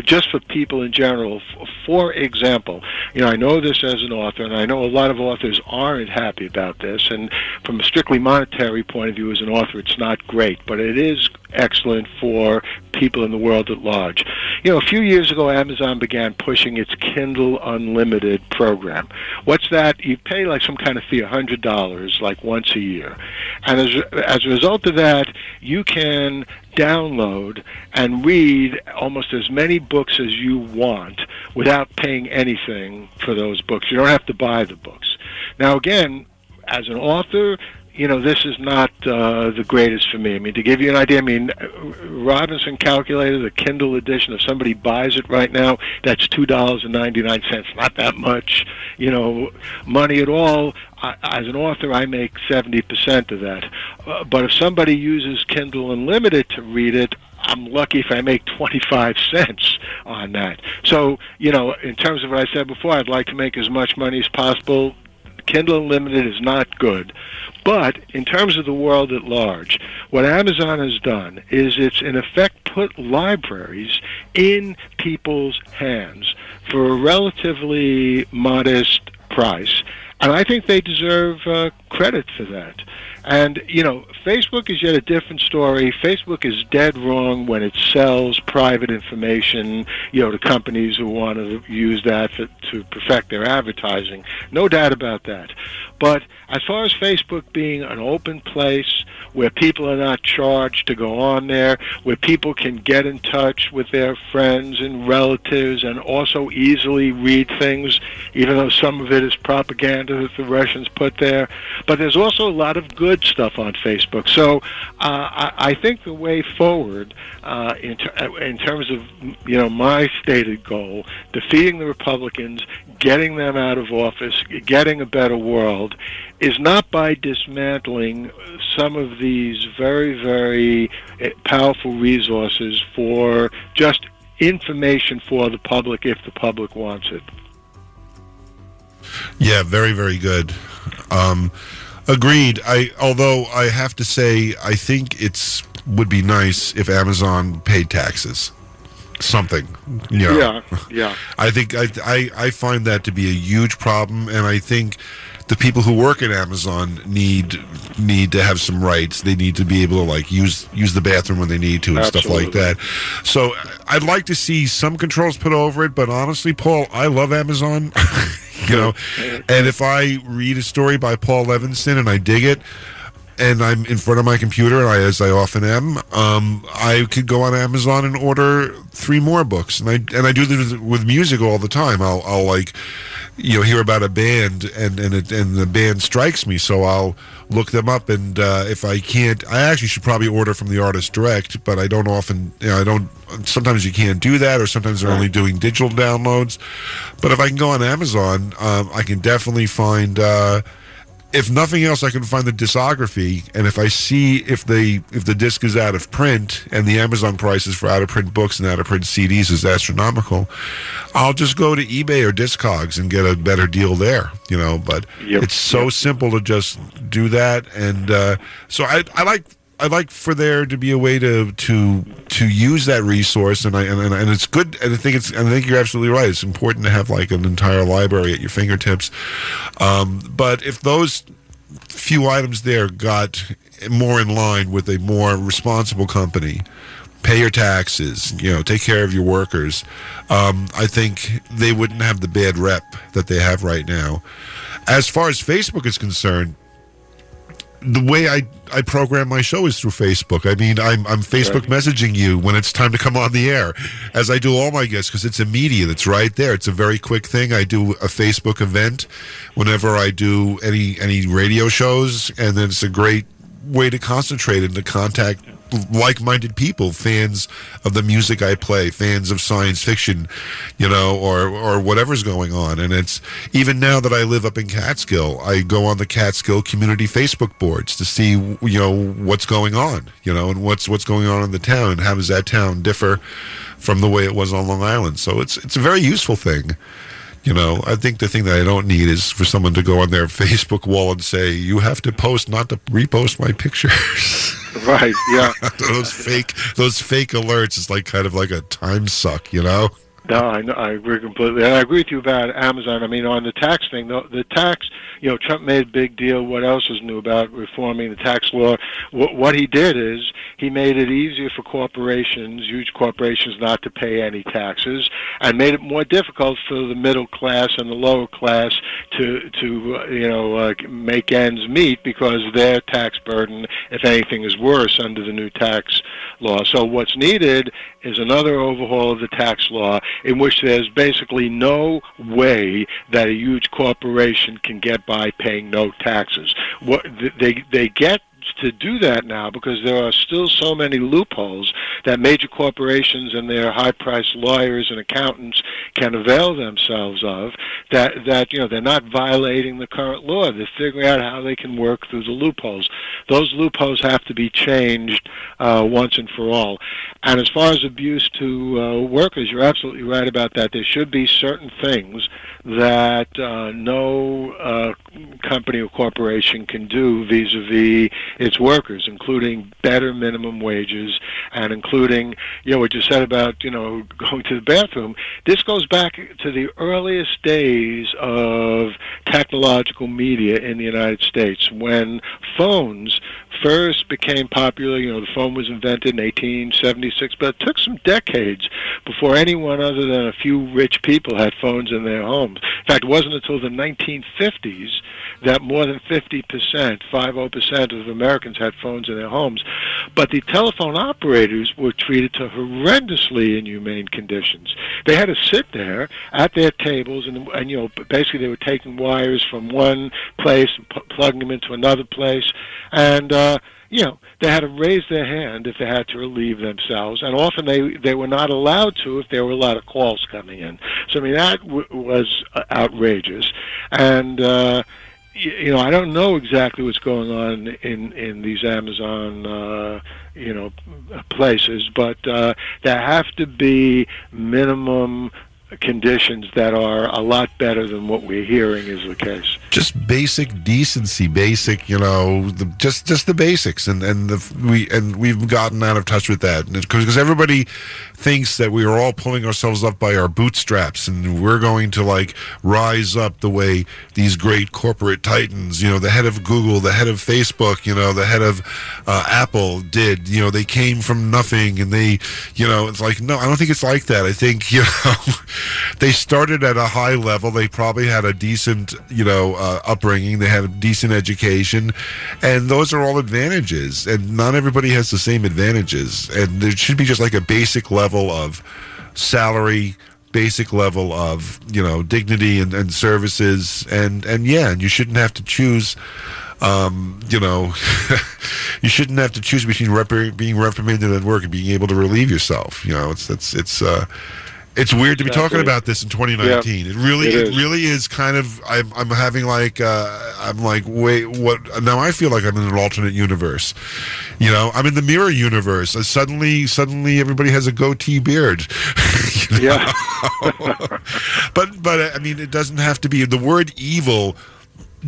just for people in general. For example, I know this as an author, and I know a lot of authors aren't happy about this, and from a strictly monetary point of view as an author, it's not great, but it is excellent for people in the world at large. A few years ago, Amazon began pushing its Kindle Unlimited program. What's that? You pay like some kind of fee, $100, like once a year. And as a result of that, you can download and read almost as many books as you want without paying anything for those books. You don't have to buy the books. Now, again, as an author, this is not the greatest for me. To give you an idea, Robinson calculated the Kindle edition. If somebody buys it right now, that's $2.99. Not that much, money at all. As an author, I make 70% of that. But if somebody uses Kindle Unlimited to read it, I'm lucky if I make 25 cents on that. So, in terms of what I said before, I'd like to make as much money as possible. Kindle Unlimited is not good. But in terms of the world at large, what Amazon has done is it's in effect put libraries in people's hands for a relatively modest price. And I think they deserve credit for that. And, Facebook is yet a different story. Facebook is dead wrong when it sells private information, to companies who want to use that to perfect their advertising. No doubt about that. But as far as Facebook being an open place where people are not charged to go on there, where people can get in touch with their friends and relatives and also easily read things, even though some of it is propaganda that the Russians put there. But there's also a lot of good stuff on Facebook. So I think the way forward in terms of, my stated goal, defeating the Republicans, getting them out of office, getting a better world, is not by dismantling some of these very, very powerful resources for just information for the public if the public wants it. Yeah, very, very good. Agreed. Although I have to say, I think would be nice if Amazon paid taxes. Something, Yeah. I think I find that to be a huge problem, and I think the people who work at Amazon need to have some rights. They need to be able to use the bathroom when they need to and Absolutely. stuff like that. So I'd like to see some controls put over it, but honestly, Paul, I love Amazon. And if I read a story by Paul Levinson and I dig it, and I'm in front of my computer, as I often am, I could go on Amazon and order 3 more books, and I do this with music all the time. I'll hear about a band, and the band strikes me, so I'll look them up, and if I can't, I actually should probably order from the artist direct, but I don't often, sometimes you can't do that, or sometimes they're only doing digital downloads. But if I can go on Amazon, I can definitely find, if nothing else, I can find the discography, and if I see if the disc is out of print and the Amazon prices for out of print books and out of print CDs is astronomical, I'll just go to eBay or Discogs and get a better deal there. But it's so simple to just do that, and so I like for there to be a way to use that resource, and it's good, and I think you're absolutely right. It's important to have an entire library at your fingertips. But if those few items there got more in line with a more responsible company, pay your taxes, take care of your workers, I think they wouldn't have the bad rep that they have right now. As far as Facebook is concerned, the way I program my show is through Facebook. I'm Facebook messaging you when it's time to come on the air, as I do all my guests, because it's immediate. It's right there. It's a very quick thing. I do a Facebook event whenever I do any radio shows, and then it's a great way to concentrate and to contact like-minded people, fans of the music I play, fans of science fiction, or whatever's going on. And it's even now that I live up in Catskill, I go on the Catskill community Facebook boards to see what's going on, and what's going on in the town, and how does that town differ from the way it was on Long Island. So it's a very useful thing I think the thing that I don't need is for someone to go on their Facebook wall and say, you have to post, not to repost my pictures. Right, yeah. those fake alerts is kind of like a time suck, No, I know, I agree completely. And I agree with you about Amazon. I mean, on the tax thing, the tax, Trump made a big deal. What else is new about reforming the tax law? What he did is he made it easier for corporations, huge corporations, not to pay any taxes, and made it more difficult for the middle class and the lower class to make ends meet, because their tax burden, if anything, is worse under the new tax law. So what's needed is another overhaul of the tax law, in which there's basically no way that a huge corporation can get by paying no taxes. What they get to do that now, because there are still so many loopholes that major corporations and their high-priced lawyers and accountants can avail themselves of, that they're not violating the current law. They're figuring out how they can work through the loopholes. Those loopholes have to be changed once and for all. And as far as abuse to workers, you're absolutely right about that. There should be certain things that no company or corporation can do vis-a-vis its workers, including better minimum wages, and including, what you said about, going to the bathroom. This goes back to the earliest days of technological media in the United States, when phones first became popular. The phone was invented in 1876, but it took some decades before anyone other than a few rich people had phones in their homes. In fact, it wasn't until the 1950s that more than 50% of Americans had phones in their homes. But the telephone operators were treated to horrendously inhumane conditions. They had to sit there at their tables, and basically they were taking wires from one place and plugging them into another place, and they had to raise their hand if they had to relieve themselves, and often they were not allowed to if there were a lot of calls coming in. So, I mean, that was outrageous. And, I don't know exactly what's going on in these Amazon, places, but there have to be minimum conditions that are a lot better than what we're hearing is the case. Just basic decency, just the basics, and we've gotten out of touch with that, because everybody thinks that we are all pulling ourselves up by our bootstraps, and we're going to rise up the way these great corporate titans, the head of Google, the head of Facebook, the head of Apple did. They came from nothing, and they, it's no, I don't think it's like that. I think they started at a high level. They probably had a decent, upbringing. They had a decent education, and those are all advantages. And not everybody has the same advantages. And there should be just a basic level of salary, basic level of dignity and services, and you shouldn't have to choose. You shouldn't have to choose between being reprimanded at work and being able to relieve yourself. It's weird to be talking about this in 2019. Yeah, it really is kind of. I'm having wait, what? Now I feel like I'm in an alternate universe. I'm in the mirror universe. Suddenly everybody has a goatee beard. Yeah. but I mean, it doesn't have to be. The word evil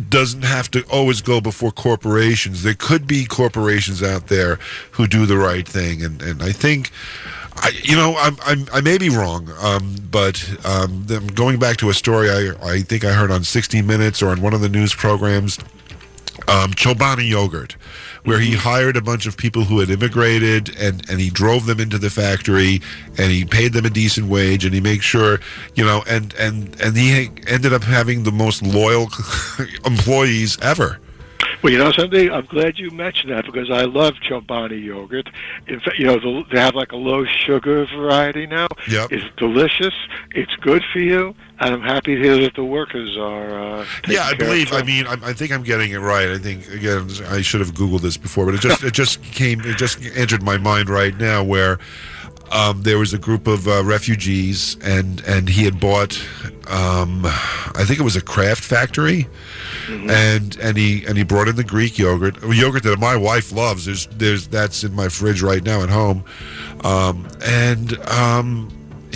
doesn't have to always go before corporations. There could be corporations out there who do the right thing, and I think. I may be wrong, but going back to a story I think I heard on 60 Minutes or on one of the news programs, Chobani Yogurt, where he hired a bunch of people who had immigrated, and he drove them into the factory, and he paid them a decent wage, and he made sure, and he ended up having the most loyal employees ever. Well, something, I'm glad you mentioned that, because I love Chobani yogurt. In fact, they have a low sugar variety now. Yep. It's delicious. It's good for you. And I'm happy to hear that the workers are I believe. I mean, I think I'm getting it right. I think, again, I should have Googled this before, but it just entered my mind right now, where there was a group of refugees, and he had bought, I think it was a Kraft factory, and he brought in the Greek yogurt that my wife loves. There's that's in my fridge right now at home,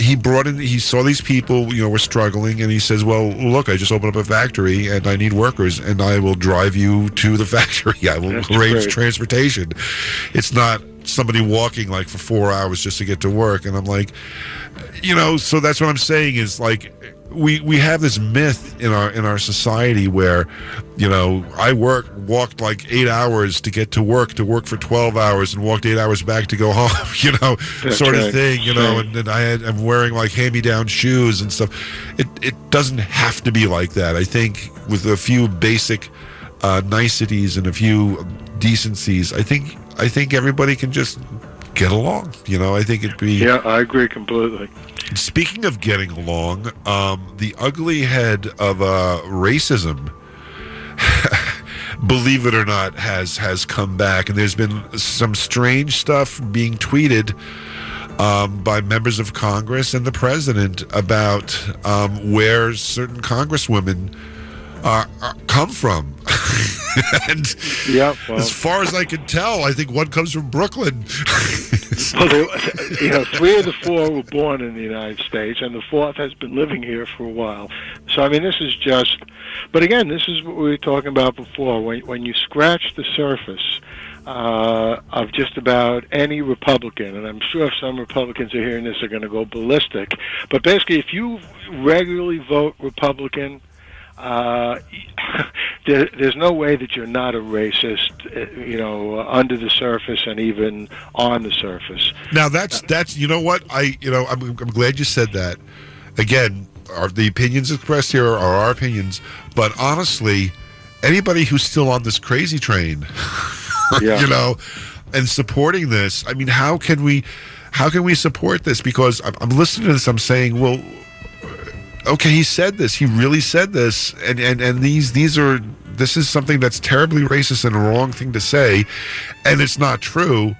he saw these people, were struggling, and he says, well, look, I just opened up a factory and I need workers, and I will drive you to the factory. I will arrange transportation. It's not somebody walking like for 4 hours just to get to work. And I'm like, so that's what I'm saying is like, we have this myth in our society where, I walked like 8 hours to get to work for 12 hours and walked 8 hours back to go home, sort of thing, and then I'm wearing like hand-me-down shoes and stuff. It doesn't have to be like that. I think with a few basic niceties and a few decencies, I think everybody can just get along. I think it'd be... Yeah, I agree completely. Speaking of getting along, the ugly head of racism, believe it or not, has come back, and there's been some strange stuff being tweeted by members of Congress and the president about where certain congresswomen come from. And as far as I can tell, I think one comes from Brooklyn. Well, 3 of the 4 were born in the United States, and the 4th has been living here for a while. So, I mean, this is just... But again, this is what we were talking about before. When you scratch the surface of just about any Republican, and I'm sure if some Republicans are hearing this, they're going to go ballistic. But basically, if you regularly vote Republican, there's no way that you're not a racist, under the surface and even on the surface. Now that's you know what I'm glad you said that. Again, the opinions expressed here are our opinions, but honestly, anybody who's still on this crazy train, and supporting this, I mean, how can we support this? Because I'm listening to this, I'm saying, well, okay, he said this. He really said this, and this is something that's terribly racist and a wrong thing to say, and it's not true.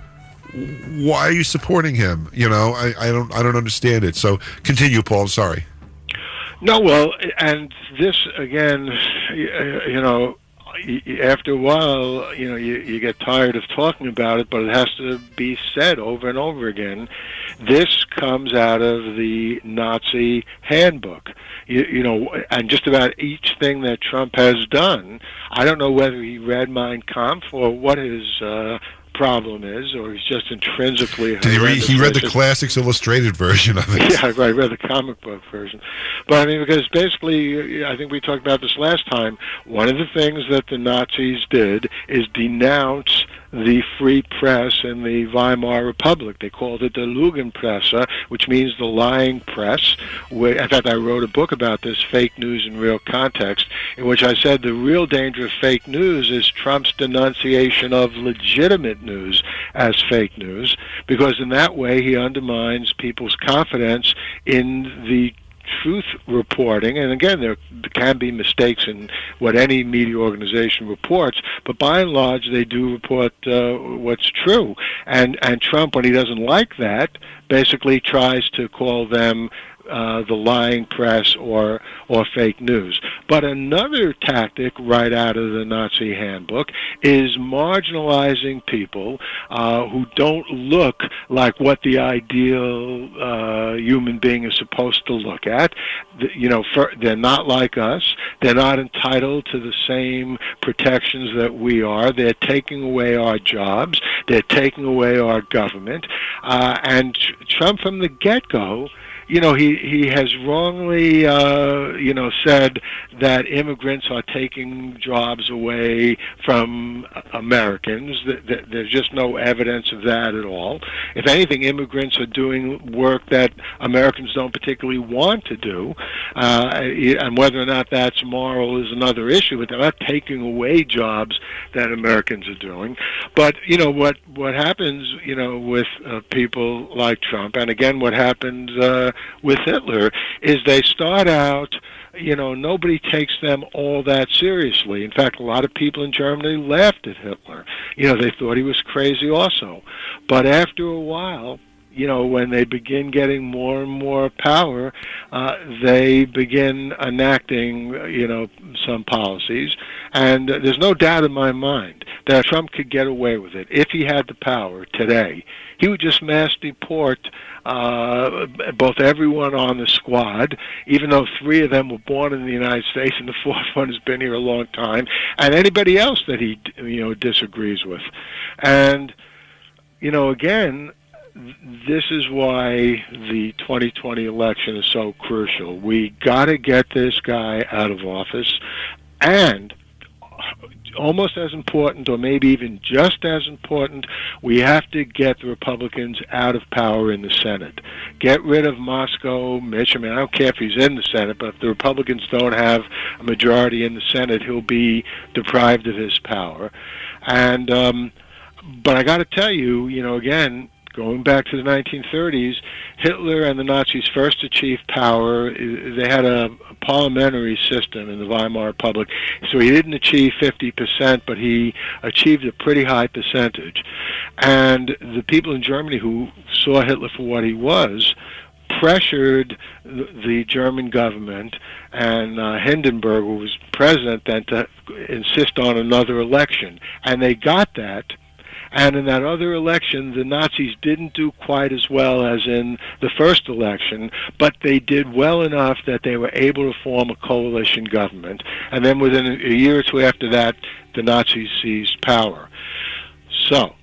Why are you supporting him? I don't understand it. So continue, Paul. I'm sorry. No, well, and this again, after a while, you get tired of talking about it, but it has to be said over and over again. This comes out of the Nazi handbook, and just about each thing that Trump has done. I don't know whether he read Mein Kampf or what his problem is, or he's just intrinsically... He read the Classics Illustrated version of it. Yeah, I read the comic book version. But I mean, because basically, I think we talked about this last time, one of the things that the Nazis did is denounce the free press in the Weimar Republic. They called it the Lügenpresse, which means the lying press. In fact, I wrote a book about this, Fake News in Real Context, in which I said the real danger of fake news is Trump's denunciation of legitimate news as fake news, because in that way he undermines people's confidence in the truth reporting. And again, there can be mistakes in what any media organization reports, but by and large they do report what's true. And Trump, when he doesn't like that, basically tries to call them the lying press or fake news. But another tactic right out of the Nazi handbook is marginalizing people who don't look like what the ideal human being is supposed to look at. They're not like us. They're not entitled to the same protections that we are. They're taking away our jobs. They're taking away our government. And Trump, from the get-go, he has wrongly, said that immigrants are taking jobs away from Americans. There's just no evidence of that at all. If anything, immigrants are doing work that Americans don't particularly want to do, and whether or not that's moral is another issue, but they're not taking away jobs that Americans are doing. But, what happens, with people like Trump, and again, what happens with Hitler, is they start out, nobody takes them all that seriously. In fact, a lot of people in Germany laughed at Hitler. They thought he was crazy also. But after a while, when they begin getting more and more power, they begin enacting, some policies. And there's no doubt in my mind that Trump could get away with it. If he had the power today, he would just mass deport both everyone on the squad, even though 3 of them were born in the United States and the 4th one has been here a long time, and anybody else that he, disagrees with. And, again, this is why the 2020 election is so crucial. We got to get this guy out of office, and almost as important, or maybe even just as important, we have to get the Republicans out of power in the Senate. Get rid of Moscow, Mitch. I mean, I don't care if he's in the Senate, but if the Republicans don't have a majority in the Senate, he'll be deprived of his power. And but I got to tell you, again, going back to the 1930s, Hitler and the Nazis first achieved power. They had a parliamentary system in the Weimar Republic, so he didn't achieve 50%, but he achieved a pretty high percentage. And the people in Germany who saw Hitler for what he was pressured the German government and Hindenburg, who was president then, to insist on another election. And they got that. And in that other election, the Nazis didn't do quite as well as in the first election, but they did well enough that they were able to form a coalition government. And then within a year or two after that, the Nazis seized power. So,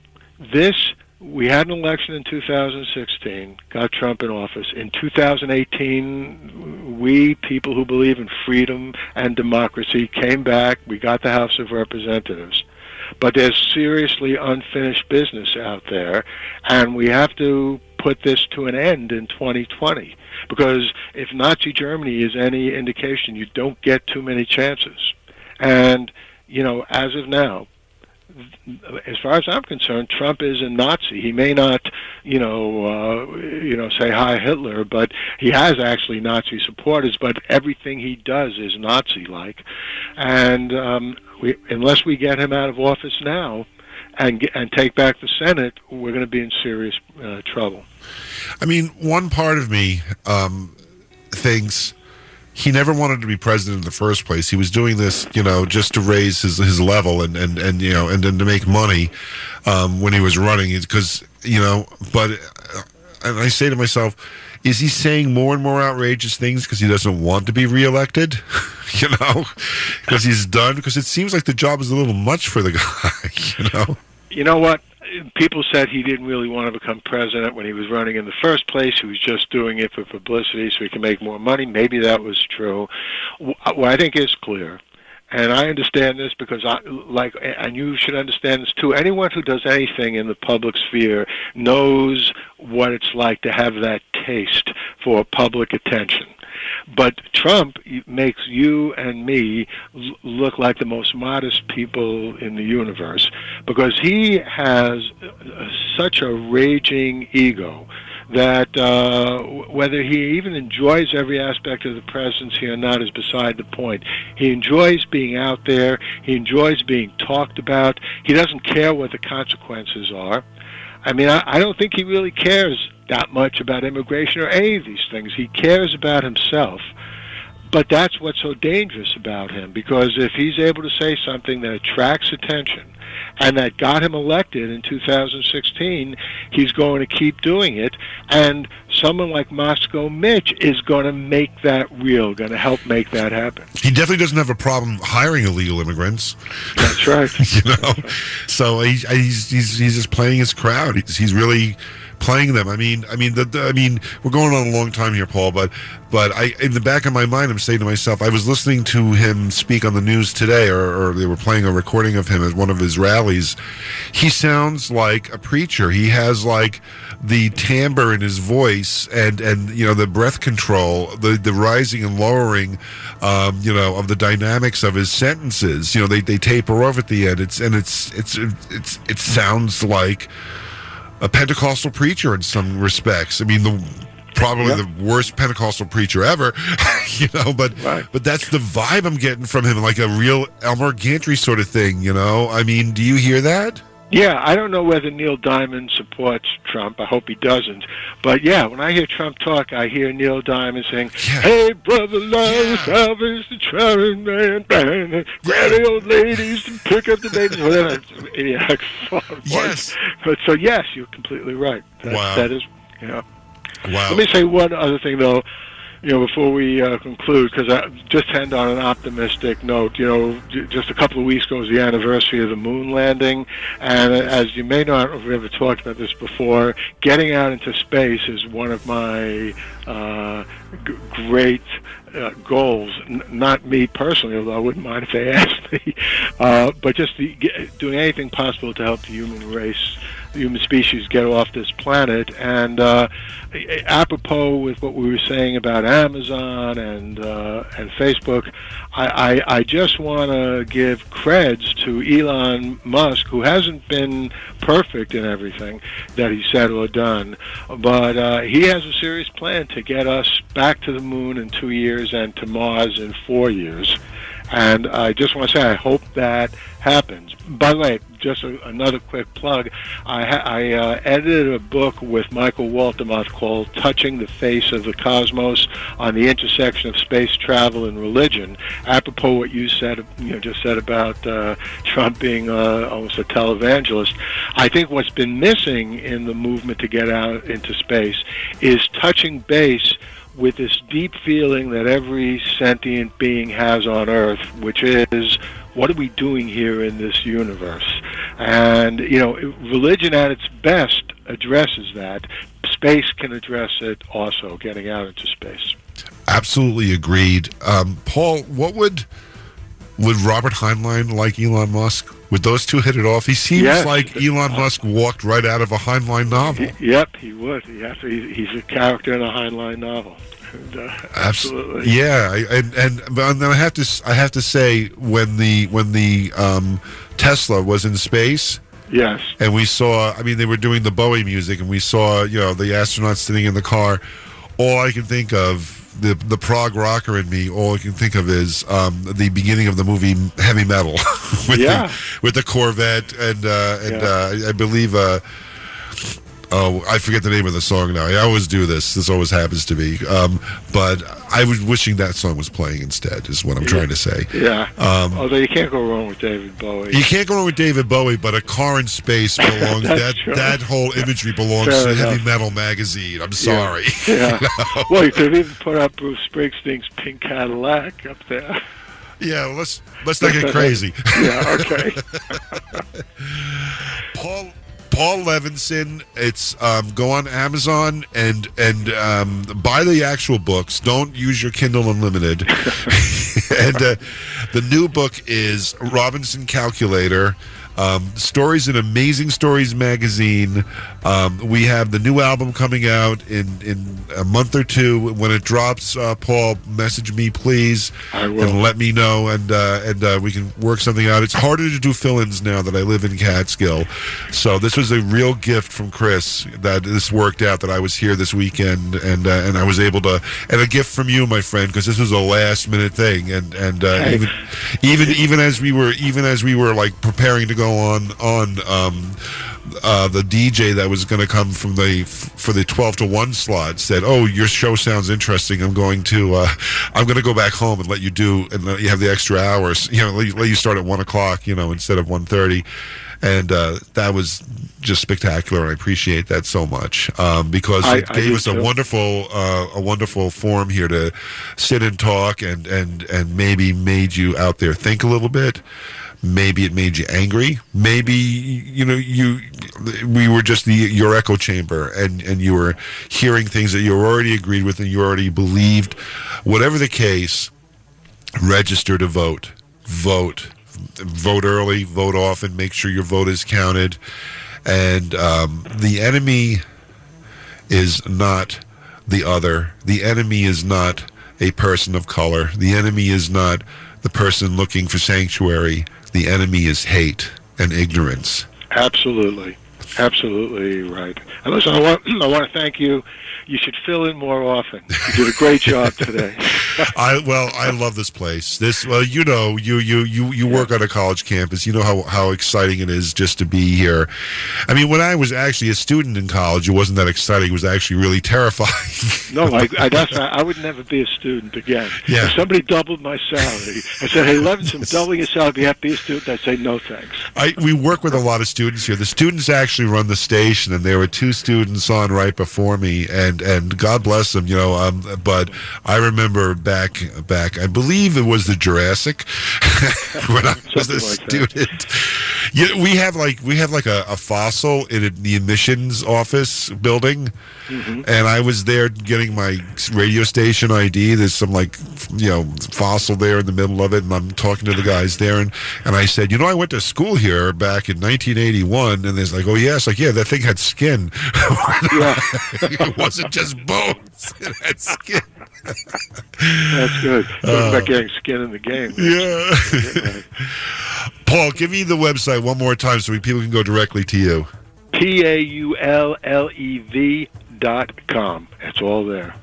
we had an election in 2016, got Trump in office. In 2018, we, people who believe in freedom and democracy, came back. We got the House of Representatives. But there's seriously unfinished business out there, and we have to put this to an end in 2020. Because if Nazi Germany is any indication, you don't get too many chances. And, as of now, as far as I'm concerned, Trump is a Nazi. He may not, say hi Hitler, but he has actually Nazi supporters. But everything he does is Nazi-like, and unless we get him out of office now and take back the Senate, we're going to be in serious trouble. I mean, one part of me thinks he never wanted to be president in the first place. He was doing this, just to raise his level and to make money when he was running. Because, but and I say to myself, is he saying more and more outrageous things because he doesn't want to be reelected? Because he's done? Because it seems like the job is a little much for the guy, You know what? People said he didn't really want to become president when he was running in the first place. He was just doing it for publicity so he can make more money. Maybe that was true. What I think is clear, and I understand this because and you should understand this too, anyone who does anything in the public sphere knows what it's like to have that taste for public attention. But Trump makes you and me look like the most modest people in the universe because he has such a raging ego that whether he even enjoys every aspect of the presidency or not is beside the point. He enjoys being out there. He enjoys being talked about. He doesn't care what the consequences are. I mean, I don't think he really cares that much about immigration or any of these things. He cares about himself. But that's what's so dangerous about him, because if he's able to say something that attracts attention and that got him elected in 2016, he's going to keep doing it. And someone like Moscow Mitch is going to make that real, going to help make that happen. He definitely doesn't have a problem hiring illegal immigrants. That's right. So he's just playing his crowd. He's really playing them. I mean, we're going on a long time here, Paul. But in the back of my mind, I'm saying to myself, I was listening to him speak on the news today, or they were playing a recording of him at one of his rallies. He sounds like a preacher. He has like the timbre in his voice, and the breath control, the rising and lowering, of the dynamics of his sentences. They taper off at the end. It sounds like a Pentecostal preacher in some respects. I mean, probably the worst Pentecostal preacher ever, but that's the vibe I'm getting from him, like a real Elmer Gantry sort of thing, I mean, do you hear that? Yeah, I don't know whether Neil Diamond supports Trump. I hope he doesn't. But yeah, when I hear Trump talk, I hear Neil Diamond saying, "Hey, brother, love, salvage the traveling man, grab the old ladies and pick up the babies." Whatever idiotic song. Yes. But so yes, you're completely right. Wow. That is, yeah. Wow. Let me say one other thing though. Before we conclude, because just to end on an optimistic note, just a couple of weeks ago was the anniversary of the moon landing, and as you may not have ever talked about this before, getting out into space is one of my great goals. Not me personally, although I wouldn't mind if they asked me, but just doing anything possible to help the human race, the human species, get off this planet. And apropos with what we were saying about Amazon and Facebook, I just want to give creds to Elon Musk, who hasn't been perfect in everything that he said or done, but he has a serious plan to get us back to the moon in 2 years and to Mars in 4 years. And I just want to say I hope that happens. By the way, just another quick plug. I edited a book with Michael Waltermuth called "Touching the Face of the Cosmos" on the intersection of space travel and religion. Apropos what you said, just said about Trump being almost a televangelist. I think what's been missing in the movement to get out into space is touching base with this deep feeling that every sentient being has on Earth, which is, what are we doing here in this universe? And, religion at its best addresses that. Space can address it also, getting out into space. Absolutely agreed. Paul, what would Robert Heinlein like Elon Musk? Would those two hit it off? He seems like Elon Musk walked right out of a Heinlein novel. Yep, he would. He's a character in a Heinlein novel. And, absolutely. Yeah, and then I have to say when the Tesla was in space. Yes. And we saw, they were doing the Bowie music, and we saw, the astronauts sitting in the car. All I can think of, the prog rocker in me, all I can think of is the beginning of the movie Heavy Metal with the Corvette and I believe I forget the name of the song now. I always do this. This always happens to me. But I was wishing that song was playing instead, is what I'm trying to say. Yeah. Although you can't go wrong with David Bowie. You can't go wrong with David Bowie, but a car in space belongs. that whole imagery belongs to Heavy Metal magazine. I'm sorry. Yeah. Well, you could even put up Bruce Springsteen's Pink Cadillac up there. Yeah, let's not get crazy. Yeah. Okay. Paul Levinson. It's go on Amazon and buy the actual books. Don't use your Kindle Unlimited. And the new book is Robinson Calculator. Stories in Amazing Stories magazine. We have the new album coming out in a month or two. When it drops, Paul, message me, please, and let me know, and we can work something out. It's harder to do fill-ins now that I live in Catskill, so this was a real gift from Chris that this worked out, that I was here this weekend, and I was able to, and a gift from you, my friend, because this was a last-minute thing, and even as we were like preparing to go on the DJ that was going to come for the 12 to 1 slot said, "Oh, your show sounds interesting. I'm going to go back home and let you let you have the extra hours. Let you start at 1 o'clock, instead of 1:30." And that was just spectacular. I appreciate that so much because it gave us a wonderful forum here to sit and talk, and maybe made you out there think a little bit. Maybe it made you angry. Maybe we were just your echo chamber, and you were hearing things that you already agreed with and you already believed. Whatever the case, register to vote. Vote early, vote often. Make sure your vote is counted. And the enemy is not the other. The enemy is not a person of color. The enemy is not the person looking for sanctuary. The enemy is hate and ignorance. Absolutely right. And listen, I want to thank you. You should fill in more often. You did a great job today. I love this place. You work on a college campus. You know how exciting it is just to be here. I mean, when I was actually a student in college, it wasn't that exciting. It was actually really terrifying. No, I would never be a student again. Yeah. If somebody doubled my salary, I said, "Hey, Levinson, doubling your salary, do you have to be a student?" I'd say, "No, thanks." We work with a lot of students here. The students actually run the station, and there were 2 students on right before me, and God bless them, but I remember back, I believe it was the Jurassic, when I was a student. Yeah, we have like a fossil in the admissions office building, and I was there getting my radio station ID. There's some fossil there in the middle of it, and I'm talking to the guys there, and I said, I went to school here back in 1981, and they're like, oh yeah, it's like, yeah, that thing had skin. It wasn't just bones; it had skin. That's good. Talking about getting skin in the game. Yeah. Paul, give me the website one more time so people can go directly to you. PAULLEV.com. It's all there.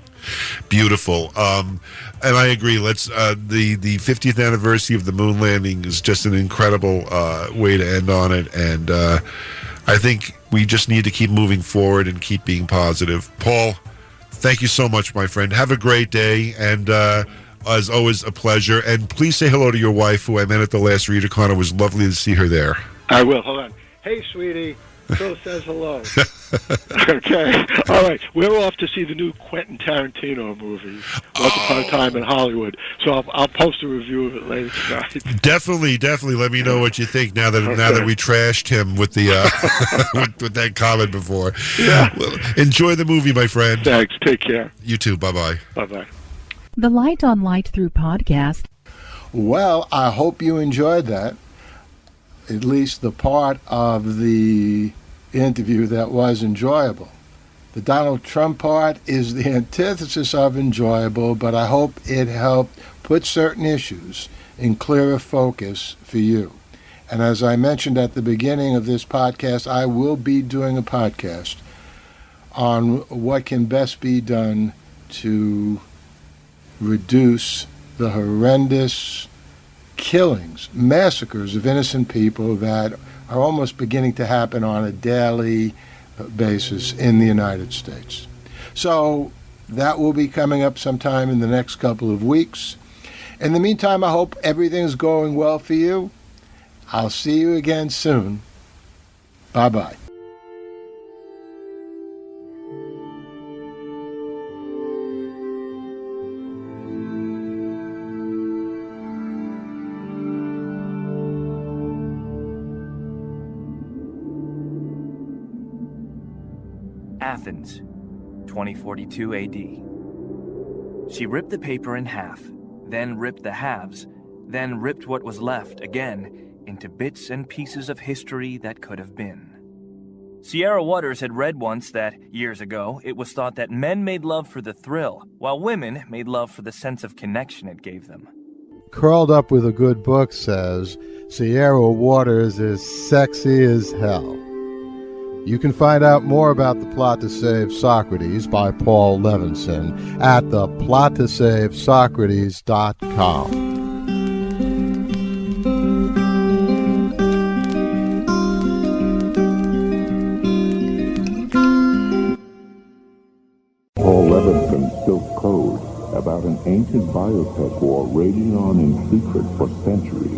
Beautiful. And I agree. Let's the 50th anniversary of the moon landing is just an incredible way to end on it, and I think we just need to keep moving forward and keep being positive. Paul, thank you so much, my friend. Have a great day, and as always, a pleasure. And please say hello to your wife, who I met at the last ReaderCon. It was lovely to see her there. I will. Hold on. Hey, sweetie. Phil says hello. Okay. All right. We're off to see the new Quentin Tarantino movie, Once Upon a Time in Hollywood. So I'll post a review of it later tonight. Definitely. Let me know what you think now that we trashed him with the with that comment before. Yeah. Well, enjoy the movie, my friend. Thanks. Take care. You too. Bye-bye. Bye-bye. The Light on Light Through podcast. Well, I hope you enjoyed that. At least the part of the interview that was enjoyable. The Donald Trump part is the antithesis of enjoyable, but I hope it helped put certain issues in clearer focus for you. And as I mentioned at the beginning of this podcast, I will be doing a podcast on what can best be done to reduce the horrendous killings, massacres of innocent people that are almost beginning to happen on a daily basis in the United States. So that will be coming up sometime in the next couple of weeks. In the meantime, I hope everything's going well for you. I'll see you again soon. Bye-bye. Athens, 2042 AD. She ripped the paper in half, then ripped the halves, then ripped what was left again into bits and pieces of history that could have been. Sierra Waters had read once that, years ago, it was thought that men made love for the thrill, while women made love for the sense of connection it gave them. Curled Up with a Good Book says, Sierra Waters is sexy as hell. You can find out more about The Plot to Save Socrates by Paul Levinson at theplottoSaveSocrates.com. Paul Levinson spilled code about an ancient biotech war raging on in secret for centuries.